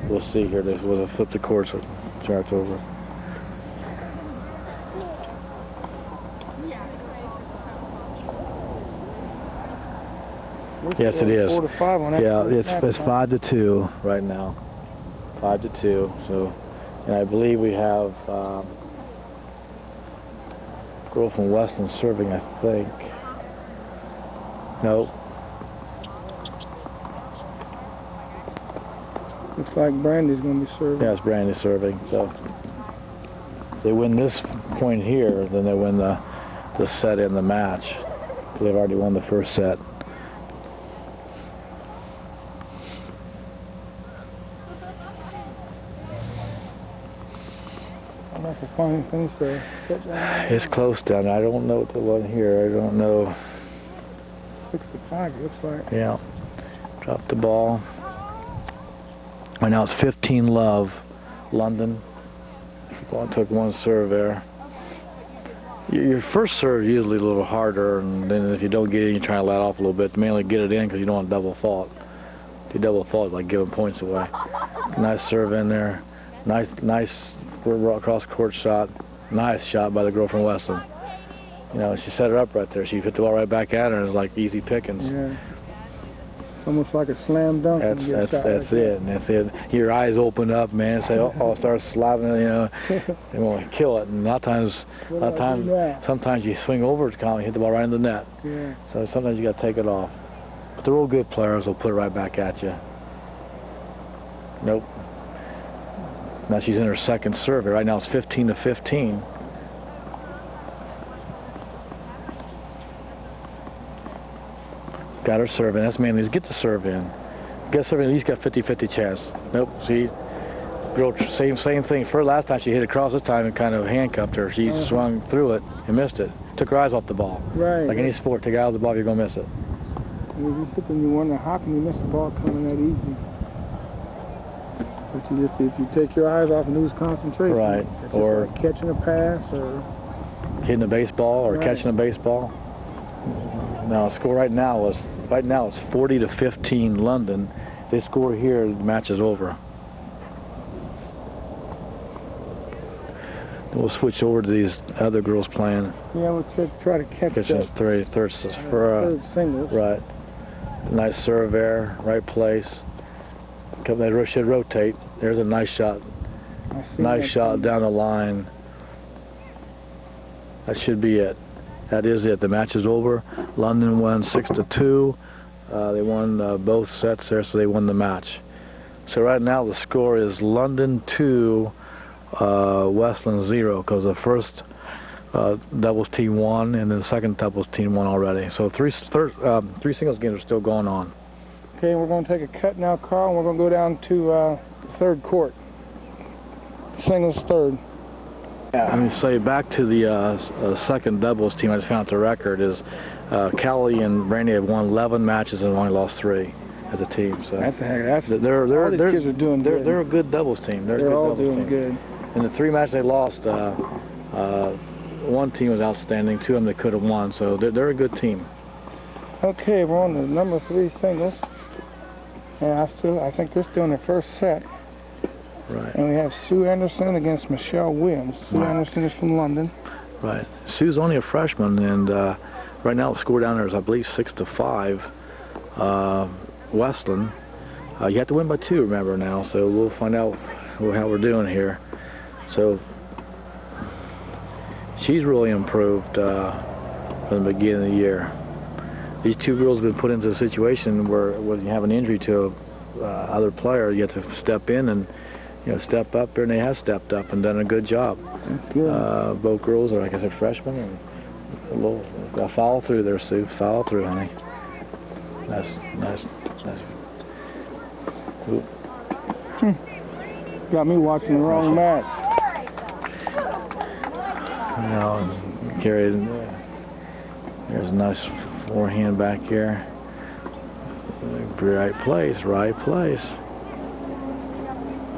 We'll see here. This was a flip the court, so it's over. Yes, it is. 4-5 on that. Yeah, it's 5-2 right now. 5-2. So, and I believe we have girl from Westland serving, I think. Nope. Looks like Brandy's going to be serving. Yeah, it's Brandy serving. So if they win this point here, then they win the set in the match. They've already won the first set. Finish there. It's close down there. I don't know what the one here. I don't know. 6-5, it looks like. Yeah. Drop the ball. Right now it's 15-love, London. Ball took one serve there. Your first serve is usually a little harder, and then if you don't get it, you try to let off a little bit. Mainly get it in because you don't want double fault. If you double fault, it's like giving points away. Nice serve in there. Nice across court shot. Nice shot by the girl from Westland. You know, she set her up right there. She hit the ball right back at her, and it was like easy pickings. Yeah. It's almost like a slam dunk. That's it. Your eyes open up, man. Say, oh, start slapping it, you know. They want to kill it. And a lot of times, sometimes you swing over to and hit the ball right in the net. Yeah. So sometimes you got to take it off. But the real good players will put it right back at you. Nope. Now she's in her second serve. Right now it's 15-15. Got her serving. That's mainly get the serve in. Get serving. At least got 50-50 chance. Nope. See, girl, same thing. For last time she hit across. This time and kind of handcuffed her. She swung through it and missed it. Took her eyes off the ball. Right. Like any sport, take your eyes off the ball, you're gonna miss it. You sit and you wonder how can you miss the ball coming that easy. But if you take your eyes off and lose concentration, right, it's or like catching a pass, or hitting a baseball, or catching a baseball. Now, the score right now it's 40-15 London. If they score here, the match is over. Then we'll switch over to these other girls playing. Yeah, we'll try to catch that. Third singles. Right. Nice serve there, right place. They should rotate. There's a nice shot. Nice shot down the line. That should be it. That is it. The match is over. London won 6-2. They won both sets there, so they won the match. So right now the score is London 2, Westland 0, because the first doubles team won, and then the second doubles team won already. So three singles games are still going on. Okay, we're going to take a cut now, Carl, and we're going to go down to third court. Singles third. Yeah, I mean, say back to the second doubles team. I just found the record is Callie and Brandy have won 11 matches and only lost 3. as a team. So That's these kids are doing good. They're a good doubles team. They're a good all doubles doing team. good. In the 3 matches they lost, one team was outstanding. 2 of them they could have won. So they're a good team. Okay, we're on the number 3 singles. And I think they're still in the first set. Right. And we have Sue Anderson against Michelle Williams. Sue Anderson is from London. Right. Sue's only a freshman, and right now the score down there is, I believe, 6-5. Westland. You have to win by 2, remember now. So we'll find out how we're doing here. So she's really improved from the beginning of the year. These 2 girls have been put into a situation where when you have an injury to other player, you have to step in and step up there, and they have stepped up and done a good job. That's good. Both girls are, like I said, freshmen, and a little follow through there, Sue. Follow through, honey. Nice. Got me watching the wrong match. Carry. There's a nice forehand back here. Right place.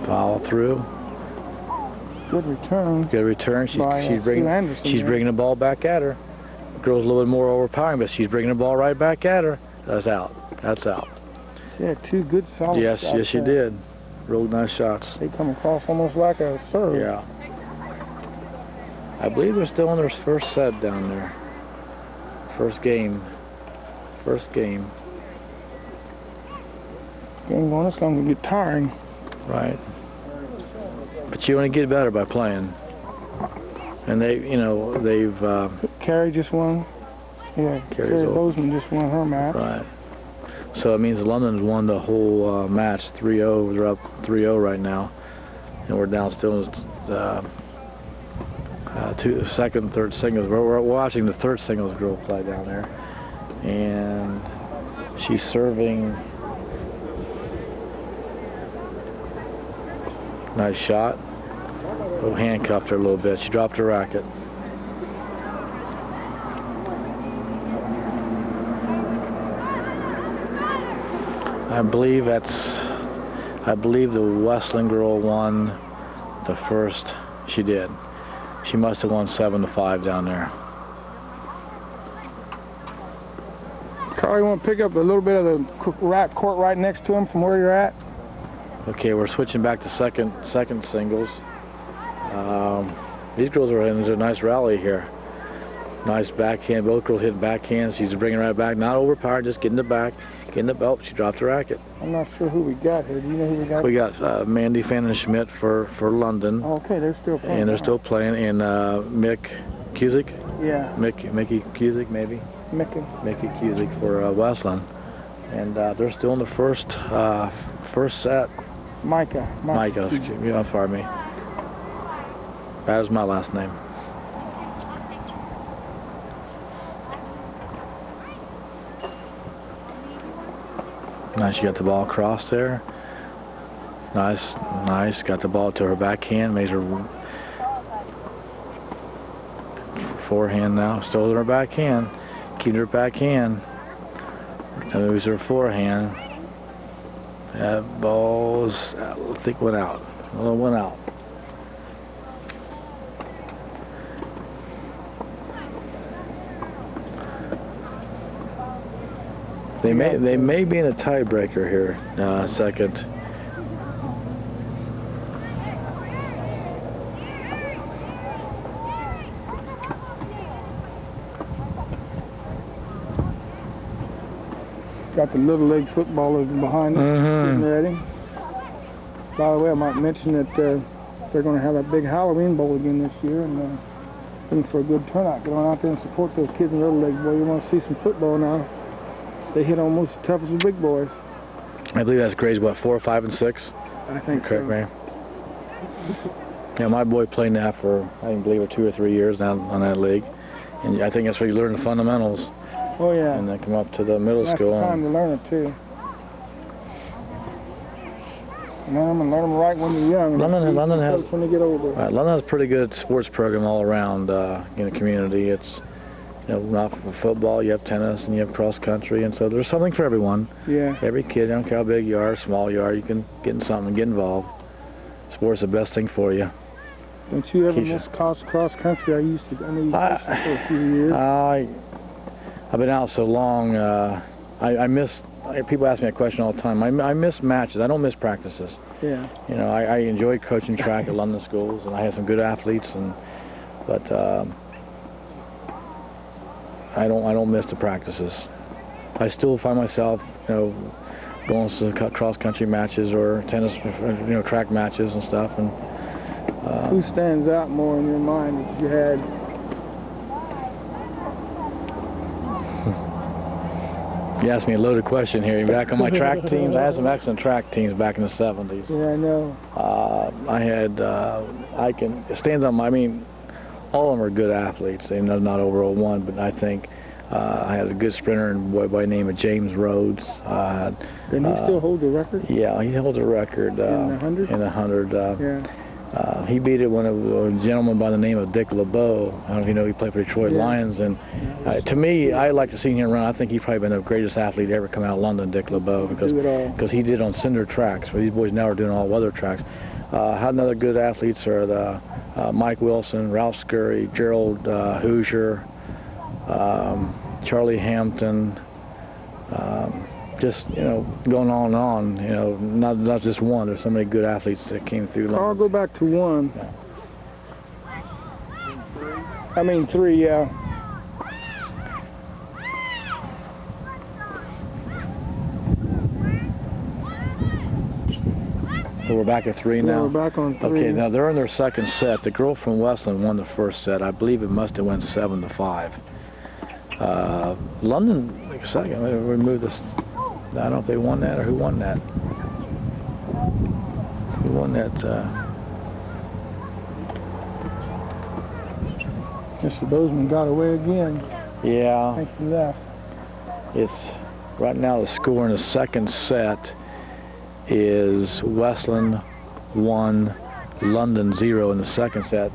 Follow through. Good return. She's bringing the ball back at her. The girl's a little bit more overpowering, but she's bringing the ball right back at her. That's out. She had 2 good solid shots. Yes, she did. Real nice shots. They come across almost like a serve. Yeah. I believe they're still in their first set down there. First game. Game one, it's going to get tiring. Right. But you want to get better by playing. And they've... Carrie just won. Yeah, Carrie Bozeman just won her match. Right. So it means London's won the whole match 3-0. They're up 3-0 right now. And we're down still to second, third singles. We're watching the third singles girl play down there. And she's serving. Nice shot. Oh, handcuffed her a little bit. She dropped her racket. I believe the Westland girl won the first. She did. She must have won 7-5 down there. Carl, you want to pick up a little bit of the court right next to him from where you're at? Okay, we're switching back to second singles. These girls are in a nice rally here. Nice backhand. Both girls hitting backhands. She's bringing right back. Not overpowered, just getting the back. Getting the belt. She dropped the racket. I'm not sure who we got here. Do you know who we got? We got Mandy Fannin Schmidt for London. Okay, they're still playing. And they're still playing. And Mick Cusick. Yeah. Mickey Cusick, maybe. Mickey Cusick for Westland. And they're still in the first set. Micah. Pardon me. That is my last name. Nice, she got the ball across there. Nice. Got the ball to her backhand. Made her forehand now. Still in her backhand. Keeping her backhand. And moves her forehand. That ball's, I think, went out. Well, it went out. They may be in a tiebreaker here. Second. Got the Little League footballers behind us, getting ready. By the way, I might mention that they're going to have that big Halloween bowl again this year, and looking for a good turnout. Get on out there and support those kids in Little League. Boy, you want to see some football now. They hit almost as tough as the big boys. I believe that's grades, what, 4, 5, and 6? I think so. Correct me. Yeah, my boy played that for, I believe, 2 or 3 years down on that league. And I think that's where you learn the fundamentals. Oh, yeah. And then come up to the middle school. That's the time to learn it, too. Learn them right when you're young. London has, when they get older. Right, London has a pretty good sports program all around in the community. not for football, you have tennis and you have cross country, and so there's something for everyone. Yeah. Every kid, I don't care how big you are, small you are, you can get in something, get involved. Sport's the best thing for you. Don't you ever miss cross country? I know you coached for a few years. I've been out so long. I miss. People ask me a question all the time. I miss matches. I don't miss practices. Yeah. I enjoyed coaching track at London schools, and I had some good athletes, but I don't miss the practices. I still find myself, going to cross country matches or tennis, track matches and stuff. And who stands out more in your mind that you had? You asked me a loaded question here. Back on my track teams, I had some excellent track teams back in the 70s. Yeah, I know. I had, it stands on my, all of them are good athletes. They're not overall one, but I think I had a good sprinter by the name of James Rhodes. And he still hold the record? Yeah, he holds a record. In the 100? In the 100. Yeah. He beat it when a gentleman by the name of Dick LeBeau. I don't know if you know, he played for Detroit Lions. And to me, I like to see him run. I think he's probably been the greatest athlete to ever come out of London, Dick LeBeau, because he did on cinder tracks. But these boys now are doing all weather tracks. Had another good athletes are the Mike Wilson, Ralph Scurry, Gerald Hoosier, Charlie Hampton. Just, going on and on, not just one. There's so many good athletes that came through. I'll go back to one. Yeah. 3, yeah. So we're back at 3 now? Yeah, we're back on 3. Okay, now they're in their second set. The girl from Westland won the first set. I believe it must have went 7-5. London, second, we remove this. I don't know if they won that or who won that. Who won that? Mr. Bozeman got away again. Yeah. I think he left. It's right now the score in the second set is Westland 1, London 0 in the second set.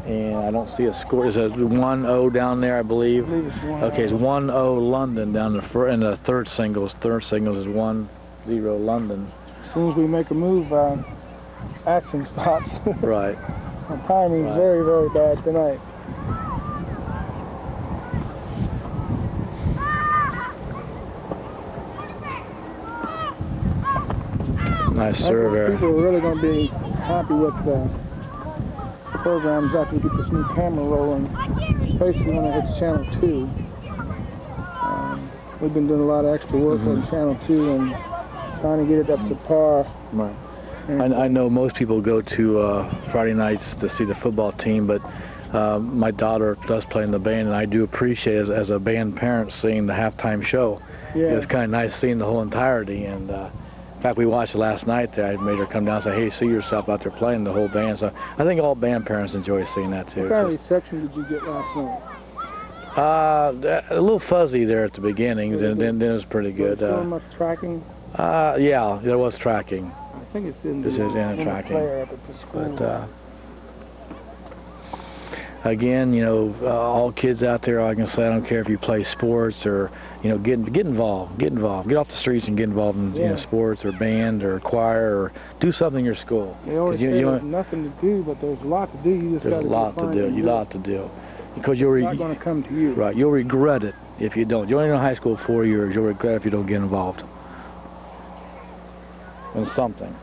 And I don't see a score. Is it 1-0 down there, I believe? I believe it's 1-0. Okay, it's 1-0 London down in the third singles. Third singles is 1-0 London. As soon as we make a move, action stops. Right. Our timing's very, very bad tonight. Nice serve there. People are really going to be happy with the programs after we get this new camera rolling, especially when it hits channel 2. We've been doing a lot of extra work on channel 2 and trying to get it up to par. Right. I know most people go to Friday nights to see the football team, but my daughter does play in the band, and I do appreciate as a band parent seeing the halftime show. Yeah. It's kind of nice seeing the whole entirety, and in fact, we watched it last night there. I made her come down and say, hey, see yourself out there playing the whole band. So I think all band parents enjoy seeing that too. What kind of reception did you get last night? A little fuzzy there at the beginning, then it was pretty good. Was there much tracking? Yeah, there was tracking. I think it's in the, tracking. player up at the school. But again, all kids out there, I can say, I don't care if you play sports or, get involved, get off the streets and get involved in sports or band or choir or do something in your school. They always say there's nothing to do, but there's a lot to do. You just got to lot to do. You lot to do. Because it's not going to come to you. Right. You'll regret it if you don't. You're only in high school 4 years. You'll regret it if you don't get involved in something.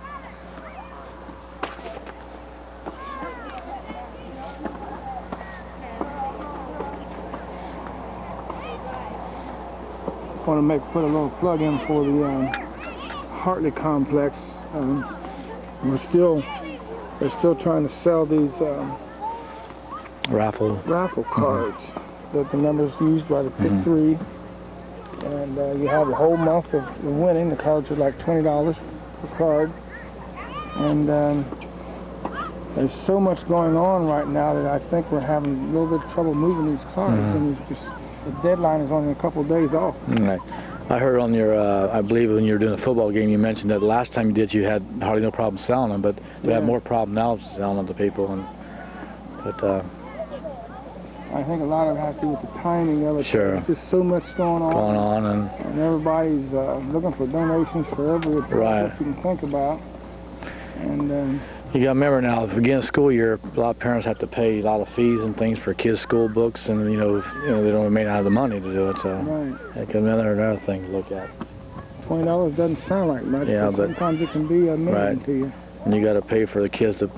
I want to put a little plug in for the Hartley complex. They're still trying to sell these raffle cards that the numbers used by the pick 3, and you have a whole month of winning. The cards are like $20 per card, and there's so much going on right now that I think we're having a little bit of trouble moving these cards, and the deadline is only a couple of days off. Right. I heard on your, I believe when you were doing a football game, you mentioned that last time you did, you had hardly no problem selling them, but you have more problem now selling them to people. But I think a lot of it has to do with the timing of it. Sure. There's just so much going on. And everybody's looking for donations for every project you can think about. And you got to remember now, at the beginning of the school year, a lot of parents have to pay a lot of fees and things for kids' school books, and they may not have the money to do it. So that's another thing to look at. $20 doesn't sound like much, but sometimes it can be amazing to you. And you got to pay for the kids to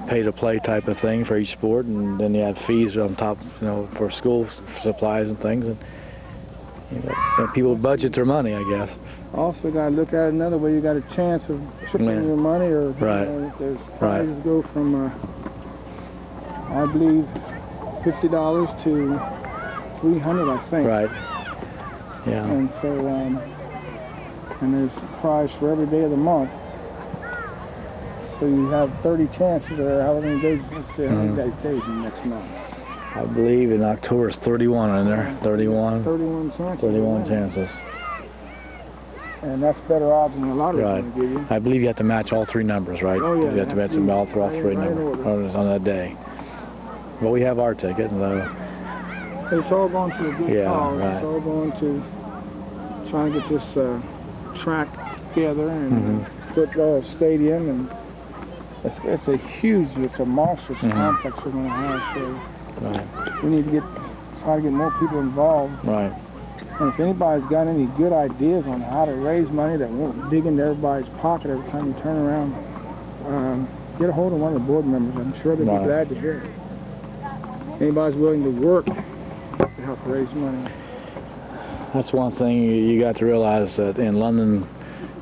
pay to play type of thing for each sport, and then you have fees on top, for school supplies and things. And people budget their money, I guess. Also got to look at it another way. You got a chance of tripling your money, or there's prizes go from I believe $50 to $300, I think. Right. Yeah. And so and there's a prize for every day of the month. So you have 30 chances, or how many days? Let's see, how many days in the next month? I believe in October it's 31 in there. 31 chances. 31 chances. And that's better odds than a lottery going to give you. I believe you have to match all three numbers, right? Oh, yeah. You have to match all three numbers on that day. But we have our ticket. It's all going to a good cause. Right. It's all going to trying to get this track together and football stadium, and it's a monstrous complex we're going to have. So we need to try to get more people involved. Right. And if anybody's got any good ideas on how to raise money that won't dig into everybody's pocket every time you turn around, get a hold of one of the board members. I'm sure they'd be glad to hear it. Anybody's willing to work to help raise money. That's one thing you got to realize that in London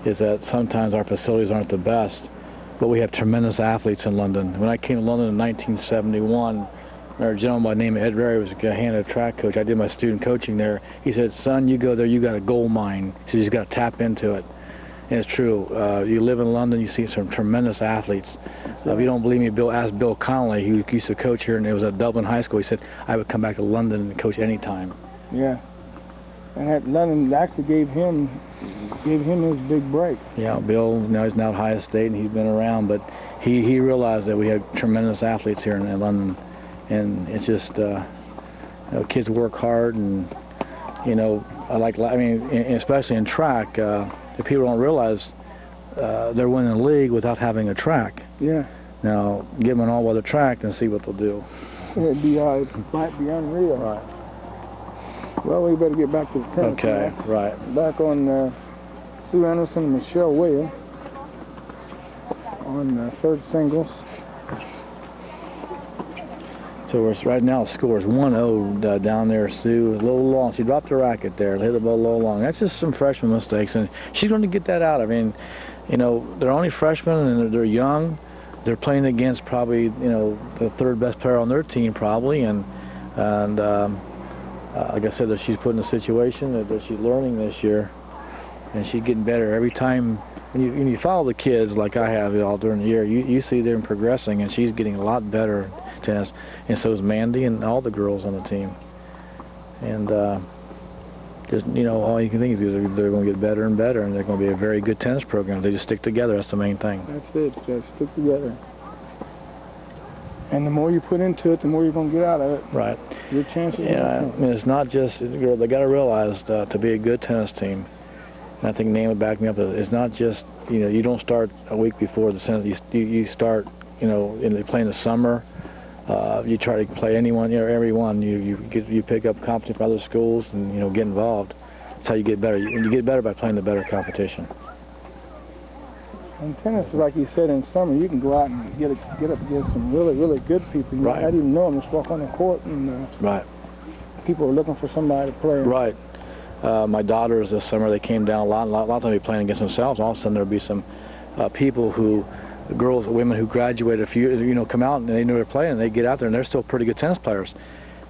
is that sometimes our facilities aren't the best, but we have tremendous athletes in London. When I came to London in 1971, a gentleman by the name of Ed Rary was a handed track coach. I did my student coaching there. He said, son, you go there, you got a gold mine. He said, you just got to tap into it. And it's true. You live in London, you see some tremendous athletes. If you don't believe me, ask Bill Connolly, who used to coach here, and it was at Dublin High School. He said, I would come back to London and coach anytime. Yeah. And London actually gave him his big break. Yeah, Bill, he's now at Ohio State, and he's been around, but he realized that we had tremendous athletes here in London. And it's just, kids work hard, and, especially in track, if people don't realize they're winning the league without having a track. Yeah. Now, give them an all-weather track and see what they'll do. It might be unreal. Right. Well, we better get back to the tennis. Okay, right. Back on Sue Anderson and Michelle Williams on third singles. So right now the score is 1-0 down there. Sue, a little long. She dropped her racket there, hit the ball a little long. That's just some freshman mistakes, and she's going to get that out. I mean, they're only freshmen and they're young. They're playing against probably, the third best player on their team probably, and like I said, that she's put in a situation that she's learning this year, and she's getting better every time. When you follow the kids like I have all during the year, you see them progressing, and she's getting a lot better at tennis, and so is Mandy and all the girls on the team. And just all you can think is they're going to get better and better, and they're going to be a very good tennis program. They just stick together. That's the main thing. That's it. Just stick together. And the more you put into it, the more you're going to get out of it. Right. Your chances. Yeah. I mean, it's not just they got to realize to be a good tennis team. And I think Nan would back me up. It's not just you don't start a week before the tennis. You start they play in the summer. You try to play everyone. You pick up competition from other schools and get involved. That's how you get better. You get better by playing the better competition. And tennis, like you said, in summer you can go out and get up against some really, really good people. You might not even know them. Just walk on the court and people are looking for somebody to play. Right. My daughters this summer, they came down a lot of times they playing against themselves. All of a sudden there'll be some people women who graduated a few years, come out and they know they're playing, and they get out there and they're still pretty good tennis players.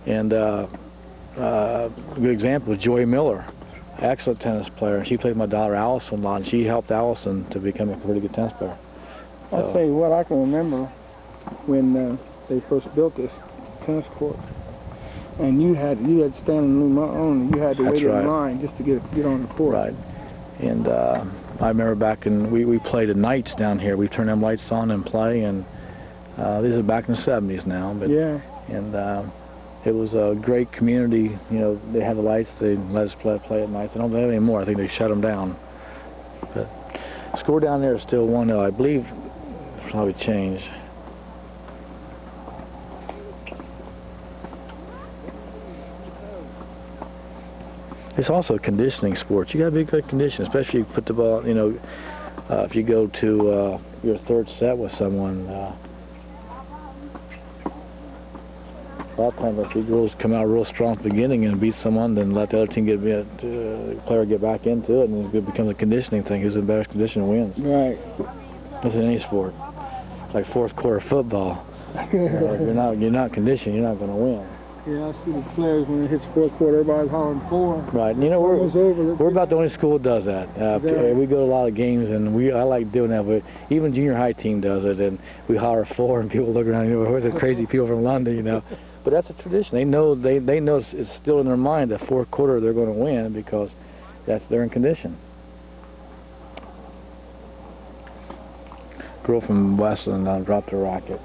And a good example is Joy Miller, excellent tennis player. She played with my daughter Allison a lot, and she helped Allison to become a pretty good tennis player. I'll tell you what, I can remember when they first built this tennis court, and you had standing room only. You had to wait in line just to get on the court. Right. And I remember back we played at nights down here. We turned them lights on and play, and these are back in the 70s now. But yeah. And It was a great community. You know, they had the lights. They let us play at night. They don't have any more. I think they shut them down. But score down there is still 1-0. I believe it's probably changed. It's also a conditioning sport. You got to be good condition, especially if you put the ball, you know, if you go to your third set with someone. A lot of times I see girls come out real strong at the beginning and beat someone, then let the other team player get back into it, and it becomes a conditioning thing. Who's in better condition wins. Right. That's in any sport. It's like fourth quarter football. You know, if you're not conditioned, you're not going to win. Yeah, I see the players when it hits fourth quarter, everybody's hollering 4. Right. And you know, we're about the only school that does that. Exactly. We go to a lot of games, and I like doing that. But even junior high team does it, and we holler 4, and people look around. You know, where's the crazy people from London? You know. But that's a tradition. They know it's still in their mind that fourth quarter they're going to win because they're in condition. Girl from Westland dropped her racket.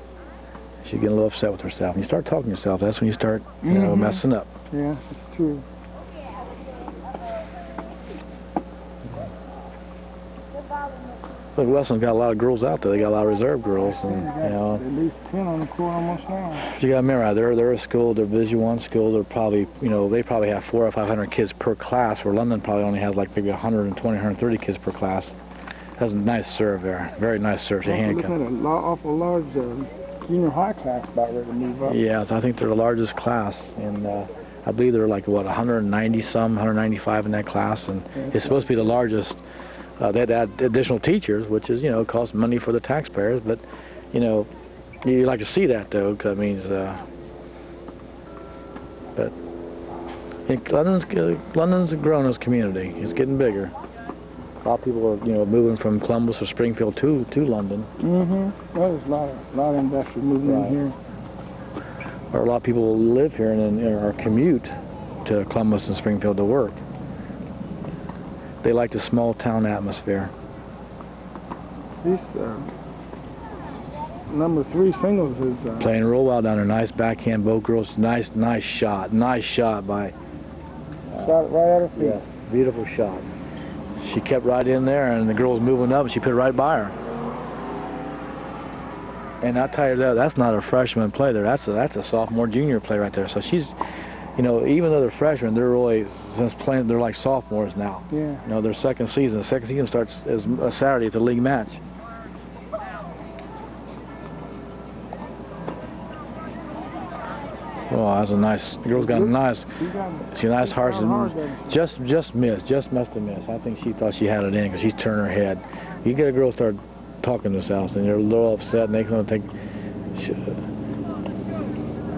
She's getting a little upset with herself. When you start talking to yourself, that's when you start, you know, messing up. Yeah, it's true. Look, Westland's got a lot of girls out there. They got a lot of reserve girls, and you know. At least 10 on the court almost now. You got to remember, they're a school. They're a Division I school. They're probably, you know, they probably have 400 or 500 kids per class, where London probably only has like maybe 120, 130 kids per class. Has a nice serve there. Very nice serve. She handcuffed. Looking at an awful large junior high class about ready to move up. Yeah, I think they're the largest class, and I believe they're like, what, 195 in that class, and it's supposed to be the largest. They had to add additional teachers, which is, you know, costs money for the taxpayers, but, you know, you like to see that, though, because that means, but I think London's grown as a community. It's getting bigger. A lot of people are, you know, moving from Columbus or Springfield to London. Well, there's a lot of investors moving in here. Or a lot of people live here or commute to Columbus and Springfield to work. They like the small town atmosphere. This number 3 singles is playing real well down there. Nice backhand, both girls. Nice shot. Nice shot by. shot it right at her feet. Yes, beautiful shot. She kept right in there, and the girl's moving up, and she put it right by her. And I tell you that's not a freshman play there. That's a sophomore, junior play right there. So she's, you know, even though they're freshmen, they're really, since playing, they're like sophomores now. Yeah. You know, their second season. The second season starts as a Saturday at the league match. Oh, that's a nice. The girl's got a nice. She nice heart. Just missed. Just must have missed. I think she thought she had it in because she's turning her head. You get a girl start talking to themselves, and they're a little upset, and they're going to take. I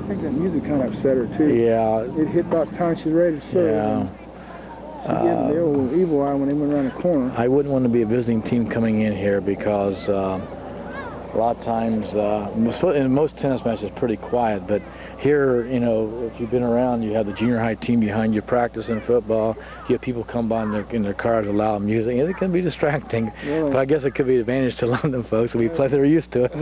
think that music kind of upset her too. Yeah. It hit about the time she's ready to serve. Yeah. She gave the old evil eye when they went around the corner. I wouldn't want to be a visiting team coming in here because a lot of times, in most tennis matches, it's pretty quiet, but here, you know, if you've been around, you have the junior high team behind you practicing football. You have people come by in their cars with loud music, and it can be distracting. Really? But I guess it could be an advantage to London folks. We play, they're used to it.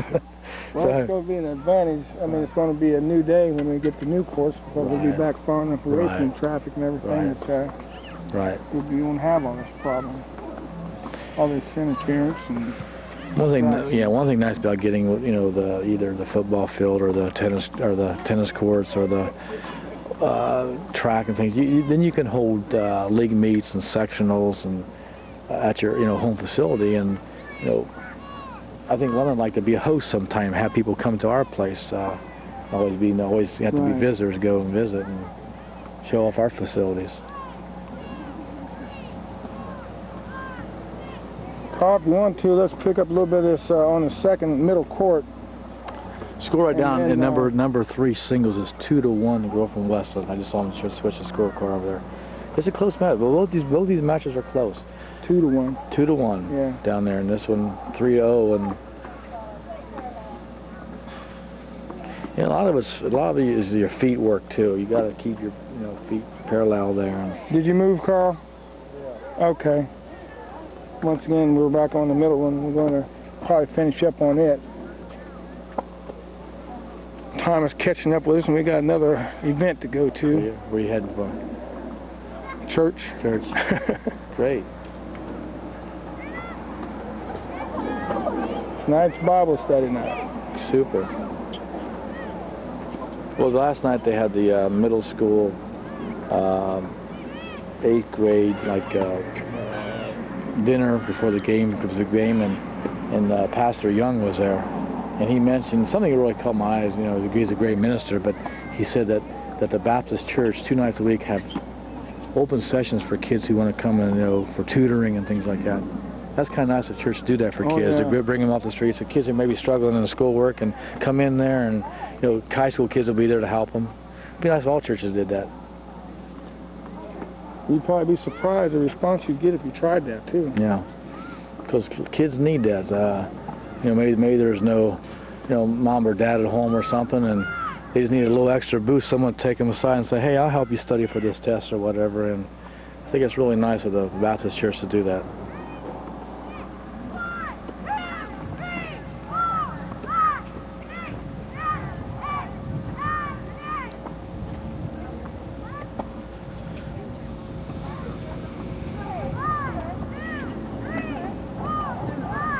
Well, so, it's going to be an advantage. I mean, it's going to be a new day when we get the new course because we'll be back far enough away from traffic and everything that we won't have all this problem. All this interference and. One thing nice about getting, you know, either the football field or the tennis courts or the track and things. Then you can hold league meets and sectionals and at your, you know, home facility. And, you know, I think London would like to be a host sometime, have people come to our place. Always have to be visitors, go and visit and show off our facilities. Carl, if you want to, let's pick up a little bit of this on the second middle court. Score right down in number 3 singles is 2-1 to girl from Westland. I just saw them switch the scorecard over there. It's a close match, but both these matches are close. 2-1. 2-1. Yeah. Down there, and this one 3-0, and you know, a lot of it is your feet work too. You got to keep your feet parallel there. Did you move, Carl? Yeah. Okay. Once again, we're back on the middle one. We're going to probably finish up on it. time is catching up with us, and we got another event to go to. Where you heading for? Church. Church. Great. Tonight's Bible study night. Super. Well, last night they had the middle school, 8th grade, dinner before the game, and Pastor Young was there, and he mentioned something that really caught my eyes. You know, he's a great minister, but he said that the Baptist Church 2 nights a week have open sessions for kids who want to come and, you know, for tutoring and things like that. That's kind of nice of church to do that for kids. Yeah. To bring them off the streets. The kids who may be struggling in the schoolwork and come in there, and, you know, high school kids will be there to help them. It'd be nice if all churches did that. You'd probably be surprised the response you'd get if you tried that too. Yeah, because kids need that. You know, maybe there's no, you know, mom or dad at home or something, and they just need a little extra boost. Someone to take them aside and say, "Hey, I'll help you study for this test or whatever." And I think it's really nice of the Baptist Church to do that.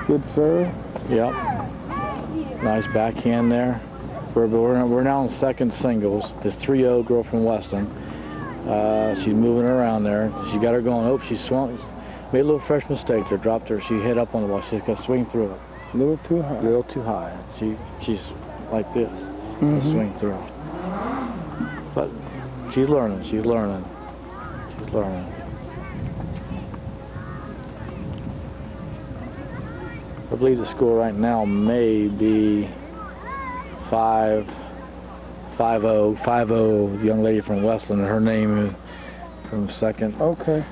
Good serve. Yep. Nice backhand there. We're now in second singles. This 3-0 girl from Westland. She's moving around there. She got her going. Oh, she swung. Made a little fresh mistake there. Dropped her. She hit up on the ball. She's going to swing through it. A little too high. A little too high. She's like this. Swing through. But she's learning. She's learning. She's learning. I believe the score right now may be 5-0 young lady from Westland. Her name is from second. Okay.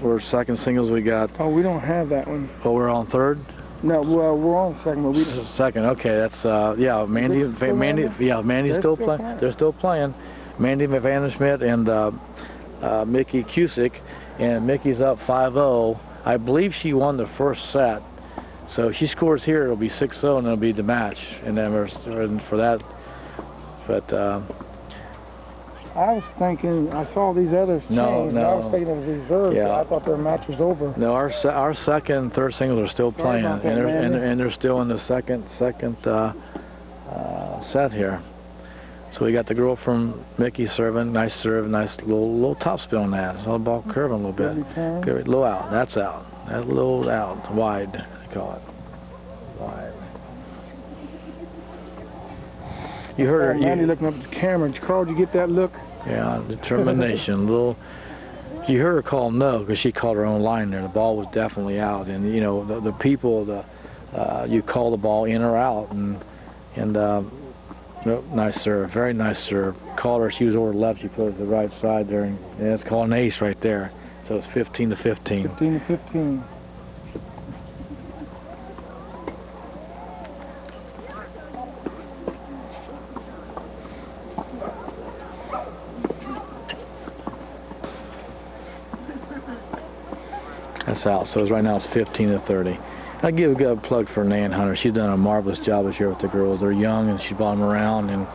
We're second singles. We got. Oh, we don't have that one. Oh, we're on third. No, well, we're on second, but we. Second. Okay, that's yeah. Mandy's still playing. They're still playing. Mandy Vanderschmidt and Mickey Cusick, and Mickey's up 5-0. I believe she won the first set. So if she scores here, it'll be 6-0, and it'll be the match. And then for that, but I was thinking, I saw these others change. No. I was thinking it was reserved. Yeah. I thought their match was over. No, our second and third singles are still Sorry playing, about that, and they're still in the second set here. So we got the girl from Mickey serving, nice serve, nice little topspin on that. Saw the ball curving a little bit. Good, low out. That's out. That's a little out, wide. They call it wide. You heard her. Mandy looking up at the camera. Carl, did you get that look? Yeah, determination. You heard her call no because she called her own line there. The ball was definitely out, and you know the people, you call the ball in or out, and nice serve, very nice serve. Called her. She was over left. She put it to the right side there, and that's called an ace right there. So it's 15-15. 15-15. That's out. So right now it's 15-30. I give a good plug for Nan Hunter. She's done a marvelous job this year with the girls. They're young, and she's brought them around, and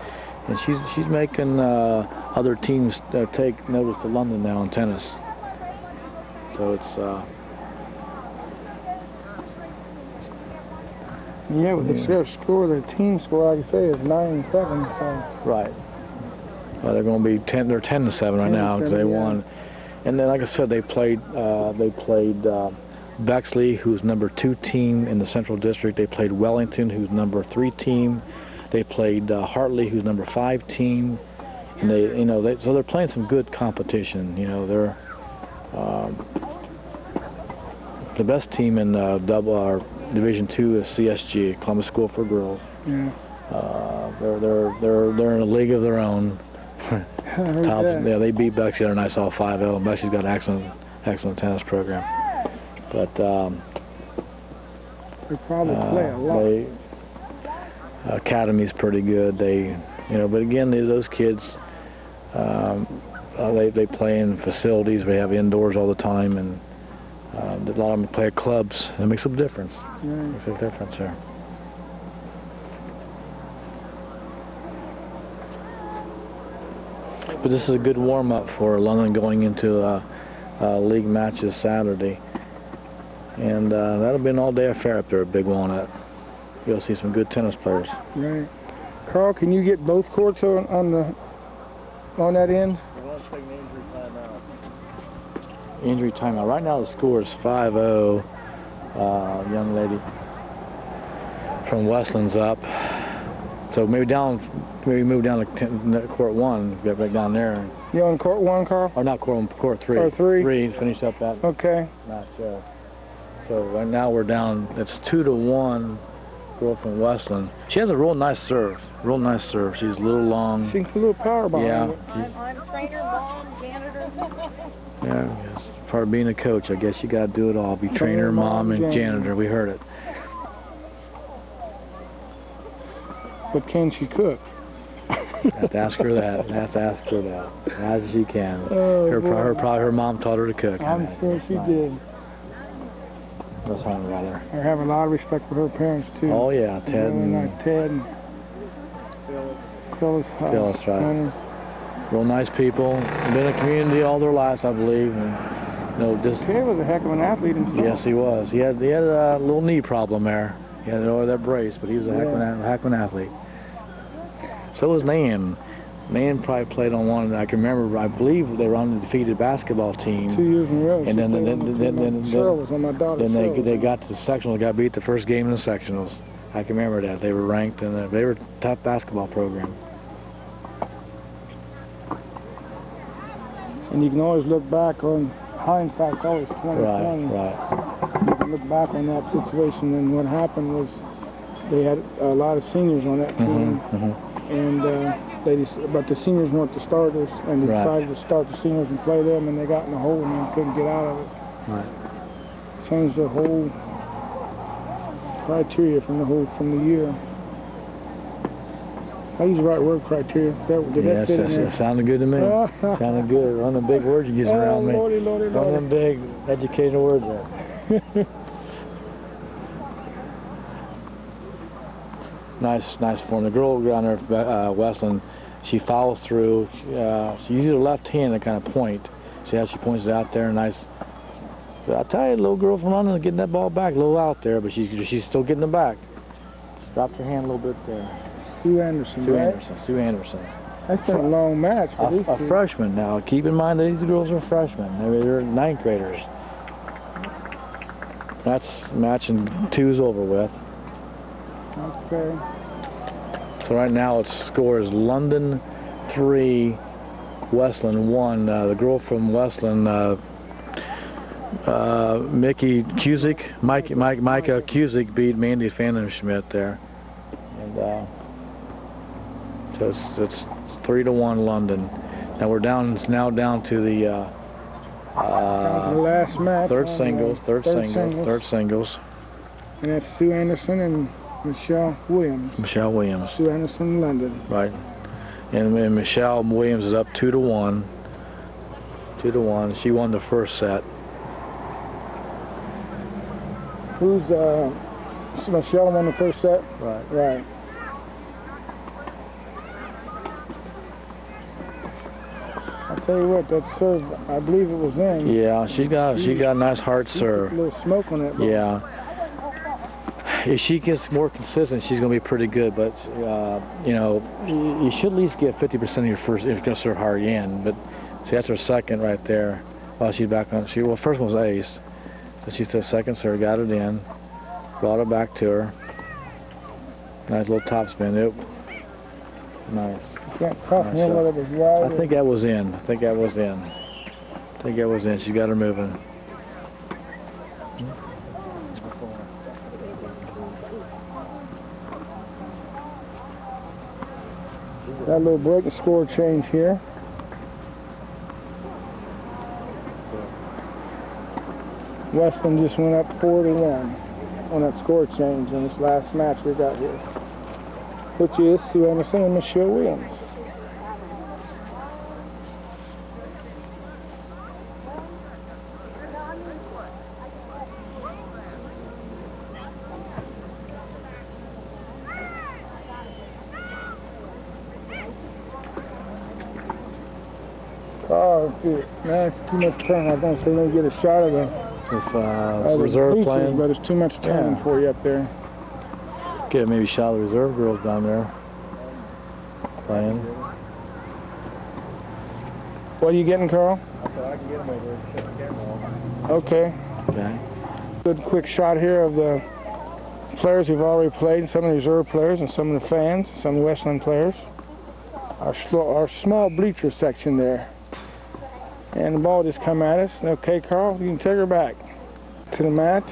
she's making other teams take notice to London now in tennis. So it's yeah, with the score, the team score, like you say, is 9-7. So. Right. Well, they're going to be 10. They're 10-7 right now because they won. And then, like I said, they played Bexley, who's number 2 team in the Central District. They played Wellington, who's number 3 team. They played Hartley, who's number 5 team. And so they're playing some good competition. You know, they're the best team in Division 2 is CSG, Columbus School for Girls. Yeah. They're in a league of their own. Yeah, they beat Bexley the other night, saw 5-0, and Bexley's got an excellent tennis program. But they probably play a lot. Academy's pretty good. But again, those kids, they play in facilities. We have indoors all the time, and a lot of them play at clubs. It makes a difference. Yeah. Makes a difference there. But this is a good warm-up for London going into league matches Saturday. And that'll be an all-day affair up there at Big Walnut. You'll see some good tennis players. Right. Carl, can you get both courts on that end? Injury timeout. Right now the score is 5-0. Young lady from Westland's up. So maybe move down to court 1, get back down there. You on court 1, Carl? Or not court 1, court 3. Or 3? 3, finish up that Okay. match there. So right now we're down, it's 2-1, girl from Westland. She has a real nice serve, She's a little long. She can put a little power behind it. I'm trainer, mom, janitor. Yeah, yes. Part of being a coach, I guess you got to do it all. Be trainer, mom, and janitor. We heard it. But can she cook? Have to ask her that. As she can. Oh, her mom taught her to cook. I'm sure she did. That's fine, rather. I have a lot of respect for her parents too. Oh yeah, Ted and Ted and Phyllis. Phyllis, right. Real nice people. Been in a community all their lives, I believe. And, just Ted was a heck of an athlete himself. Yes, he was. He had a little knee problem there. He had to over that brace, but he was a heck of an athlete. So was Nan. Nan probably played on one. I can remember. I believe they were on the defeated basketball team. 2 years in a row. And then Cheryl was on my daughter's show. they got to the sectionals. Got beat the first game in the sectionals. I can remember that. They were ranked, and they were a tough basketball program. And you can always look back on hindsight's always 20/20. Right. You can look back on that situation, and what happened was they had a lot of seniors on that team, and but the seniors weren't the starters, and they decided to start the seniors and play them, and they got in a hole and then couldn't get out of it. Right. Changed their whole criteria from the year. I use the right word, criteria. Yes, that sounded good to me. Sounded good. One of the big words you use around me. Lordy. One of them big educational words there. Nice form. The girl down there at Westland, she follows through. She uses her left hand to kind of point. See how she points it out there? Nice. But I tell you, the little girl from London is getting that ball back a little out there, but she's still getting it back. She dropped her hand a little bit there. Sue Anderson, Sue Anderson. That's been a long match for these two. A freshman now. Keep in mind that these girls are freshmen. They're ninth graders. That's matching 2's over with. Okay. So right now its score is London 3, Westland 1. The girl from Westland, Micah Cusick beat Mandy Fandenschmidt there. And so it's 3-1 London. Now we're down to the last match. Third singles. And that's Sue Anderson and Michelle Williams. Sue Anderson, London. Right. And Michelle Williams is up 2-1. 2-1. She won the first set. Who's Michelle won the first set? Right. I'll tell you what, that serve, I believe it was in. Yeah, she got a nice hard serve. A little smoke on that ball. Yeah. If she gets more consistent, she's going to be pretty good. But you should at least get 50% of your first if you're going to serve hard in. But see, that's her second right there. While she's back on, first one was ace. So she's the second serve, got it in, brought it back to her. Nice little top spin. Yep. Nice. Can't tell from here whether it was right. I think that was in. She got her moving. Got a little break and score change here. Westland just went up 4-1 on that score change in this last match we got here, which is Sue Anderson and Michelle Williams. Oh, dude, man, it's too much turn. I was going to say, let me get a shot of the, reserve bleachers, playing. but it's too much turn Yeah. for you up there. Get maybe a shot of the reserve girls down there playing. What are you getting, Carl? I thought I can get them over and shut the camera off. Okay. Okay. Good quick shot here of the players who've already played, some of the reserve players and some of the fans, some of the Westland players. Our small bleacher section there. And the ball just come at us. Okay, Carl, you can take her back to the match.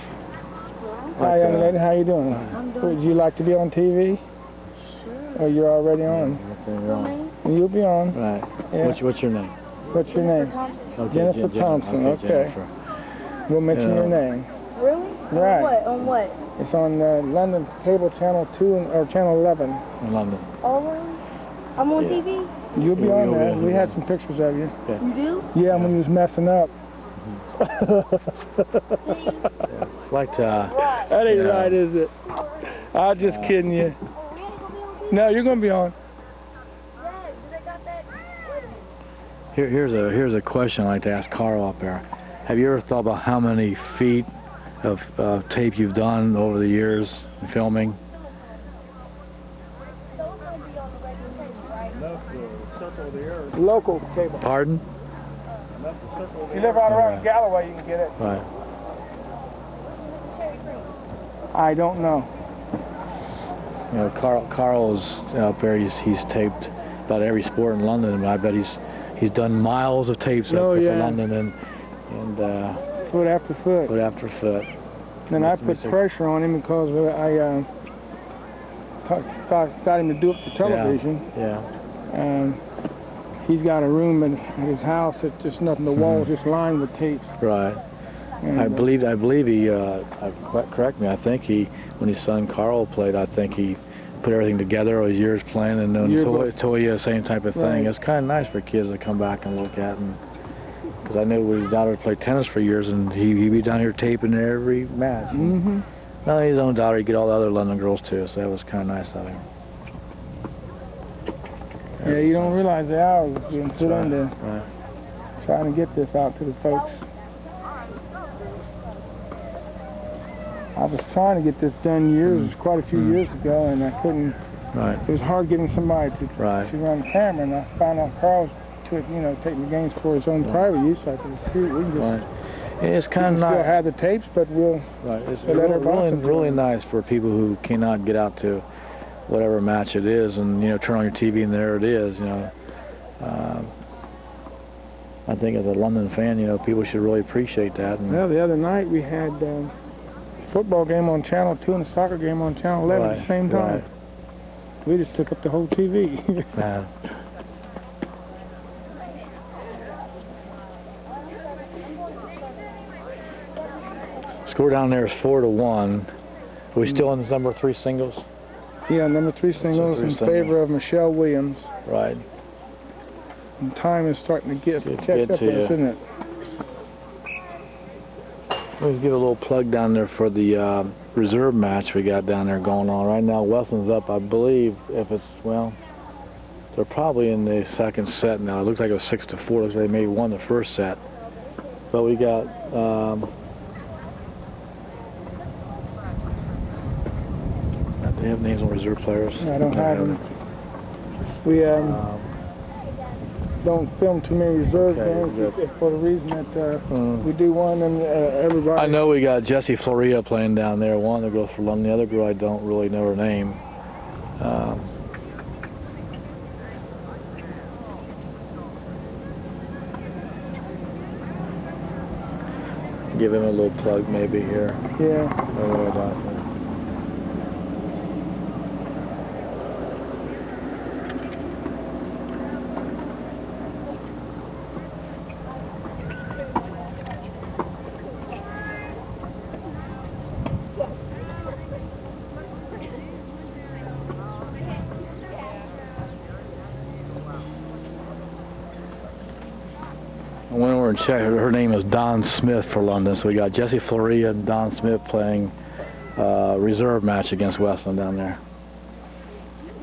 Hi, young lady, how you doing? I'm doing Would you like to be on TV? sure. Or you're already on? You'll be on. Right. Yeah. What's your name? What's your name? Okay, Jennifer Thompson. Okay. Jennifer. We'll mention Yeah. your name. Really? Right. On what? On what? It's on London Cable Channel 2 or Channel 11. In London. Oh, really? I'm on Yeah. TV? You'll be You'll on be there. on We there. had some pictures of you. You do? Yeah, when you was messing up. Like to, That ain't Yeah. right, is it? I was just kidding you. No, you're gonna be on. here's a question I'd like to ask Carl up there. Have you ever thought about how many feet of tape you've done over the years in filming? Local cable. Pardon? If you live right around Galloway, you can get it. Right. I don't know. You know, Carl's out there. He's taped about every sport in London, and I bet he's done miles of tapes Oh, up there yeah. for London and Foot after foot. foot after foot. Then I Must put be- pressure on him because I got him to do it for television. Yeah. He's got a room in his house that's just nothing. The walls just lined with tapes. Right. And, I believe he. Correct me. I think when his son Carl played, I think he put everything together all his years playing, and then Toya, same type of thing. Right. It's kind of nice for kids to come back and look at, and because I knew his daughter played tennis for years, and he'd be down here taping every match. Mm-hmm. Not only his own daughter, he'd get all the other London girls too. So that was kind of nice of him. Yeah, you don't realize the hours being put Right, into right. trying to get this out to the folks. I was trying to get this done quite a few years ago, and I couldn't. Right. It was hard getting somebody to Right. run the camera, and I found out Carl's taking the games for his own private use. So I could shoot. We can just Right. It's we kind can of still nice. have the tapes, but we'll. Right. It's They let our really, bosses really do it. nice for people who cannot get out to whatever match it is, and turn on your TV and there it is. I think as a London fan, people should really appreciate that. And Well, the other night we had a football game on Channel 2 and a soccer game on Channel 11 at the same time. Right. We just took up the whole TV. Score down there is 4-1. Are we still in the number 3 singles? Yeah, number 3 singles three in singles. favor of Michelle Williams. Right. And time is starting to catch Get up to with us, you. isn't it? Let's give a little plug down there for the reserve match we got down there going on. Right now, Westland's up, I believe, they're probably in the second set now. It looks like it was 6-4. Looks like they maybe won the first set. But we got, do they have names on reserve players? I don't have them. We don't film too many reserve Okay, games for the reason that we do one and everybody. I know we got Jessie Floria playing down there. One of the girls for London. The other girl, I don't really know her name. Give him a little plug maybe here. Yeah. Don't worry about that. I went over and checked. Her name is Dawn Smith for London. So we got Jessie Floria and Dawn Smith playing reserve match against Westland down there.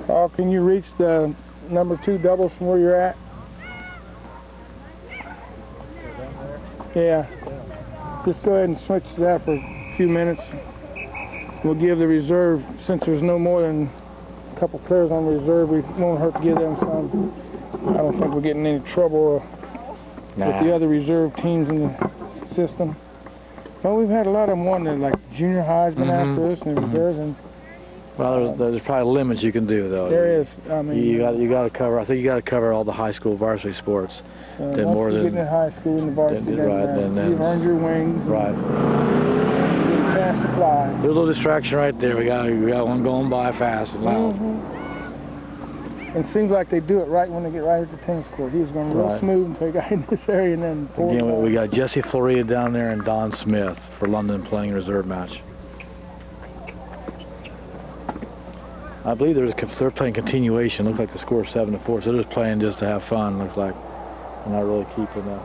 Carl, can you reach the number 2 doubles from where you're at? Yeah. Just go ahead and switch to that for a few minutes. We'll give the reserve, since there's no more than a couple players on reserve, we won't hurt to give them some. I don't think we're getting any trouble with the other reserve teams in the system. Well, we've had a lot of them wanting, like junior high's been after us and reserves, and well, there's probably limits you can do though. there is. I mean, you got to cover. I think you got to cover all the high school varsity sports. Then once more you than get in high school in the varsity, then you've earned your wings. Right. And you get a chance to fly. There's a little distraction right there. We got one going by fast and loud. It seems like they do it right when they get right at the tennis court. He was going real smooth until he got in this area, and then again, we got Jesse Florida down there and Don Smith for London playing a reserve match. I believe they're playing continuation. Looks like the score is 7-4, so they're just playing just to have fun. Looks like they're not really keeping that.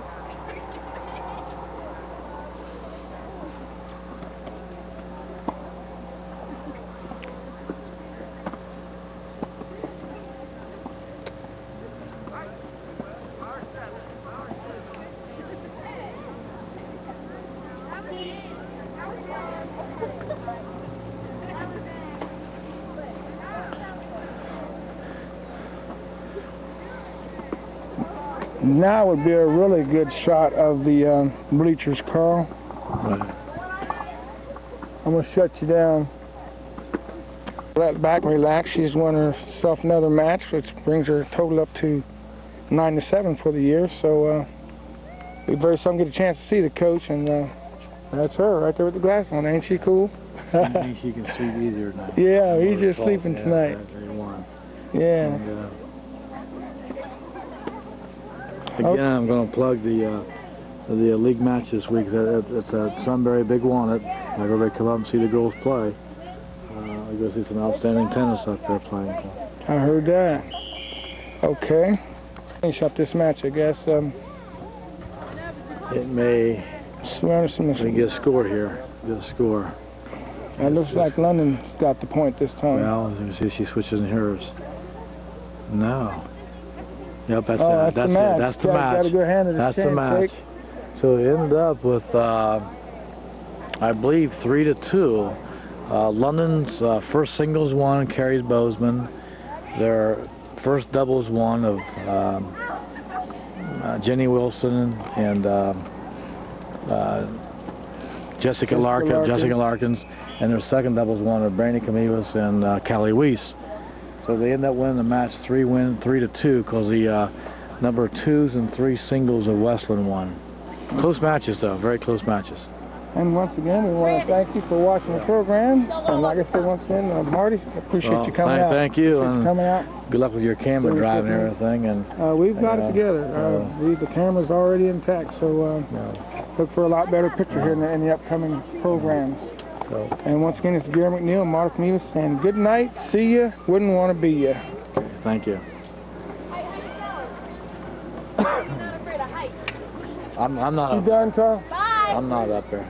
Now would be a really good shot of the bleachers, Carl. Right. I'm going to shut you down. Let back and relax. She's won herself another match, which brings her total up to 9-7 for the year. So we very seldom get a chance to see the coach, and that's her right there with the glass on. Ain't she cool? I think she can sleep easier tonight. Yeah, he's just sleeping tonight. Yeah. And, again, I'm going to plug the league match this week. It's at Sunbury Big Walnut. Like everybody come up and see the girls play. I go see some outstanding tennis up there playing. I heard that. Okay. Finish up this match, I guess. It may. Let me get a score here. Get a score. It looks like London's got the point this time. Well, let me see if she switches in hers. No. Yep, that's the match. it. That's the match. Got a good hand at That's the match. So it ended up with, I believe, 3-2. London's first singles won, Carrie Bozeman. Their first doubles won of Jenny Wilson and Jessica Larkins, and their second doubles won of Brandy Camivas and Callie Weiss. So they end up winning the match 3-2 because the number 2s and 3 singles of Westland won. Close matches though, very close matches. And once again, we want to thank you for watching the program. And like I said, once again, Marty, I appreciate you coming out. Thank you. Appreciate you coming out. Good luck with your camera driving and everything. And we've got it together. The camera's already intact, so look for a lot better picture here in the upcoming programs. And once again, it's Gary McNeil, Mark Mealis, saying good night, see ya, wouldn't want to be ya. Thank you. I'm not. You done, Carl? Bye. I'm not up there.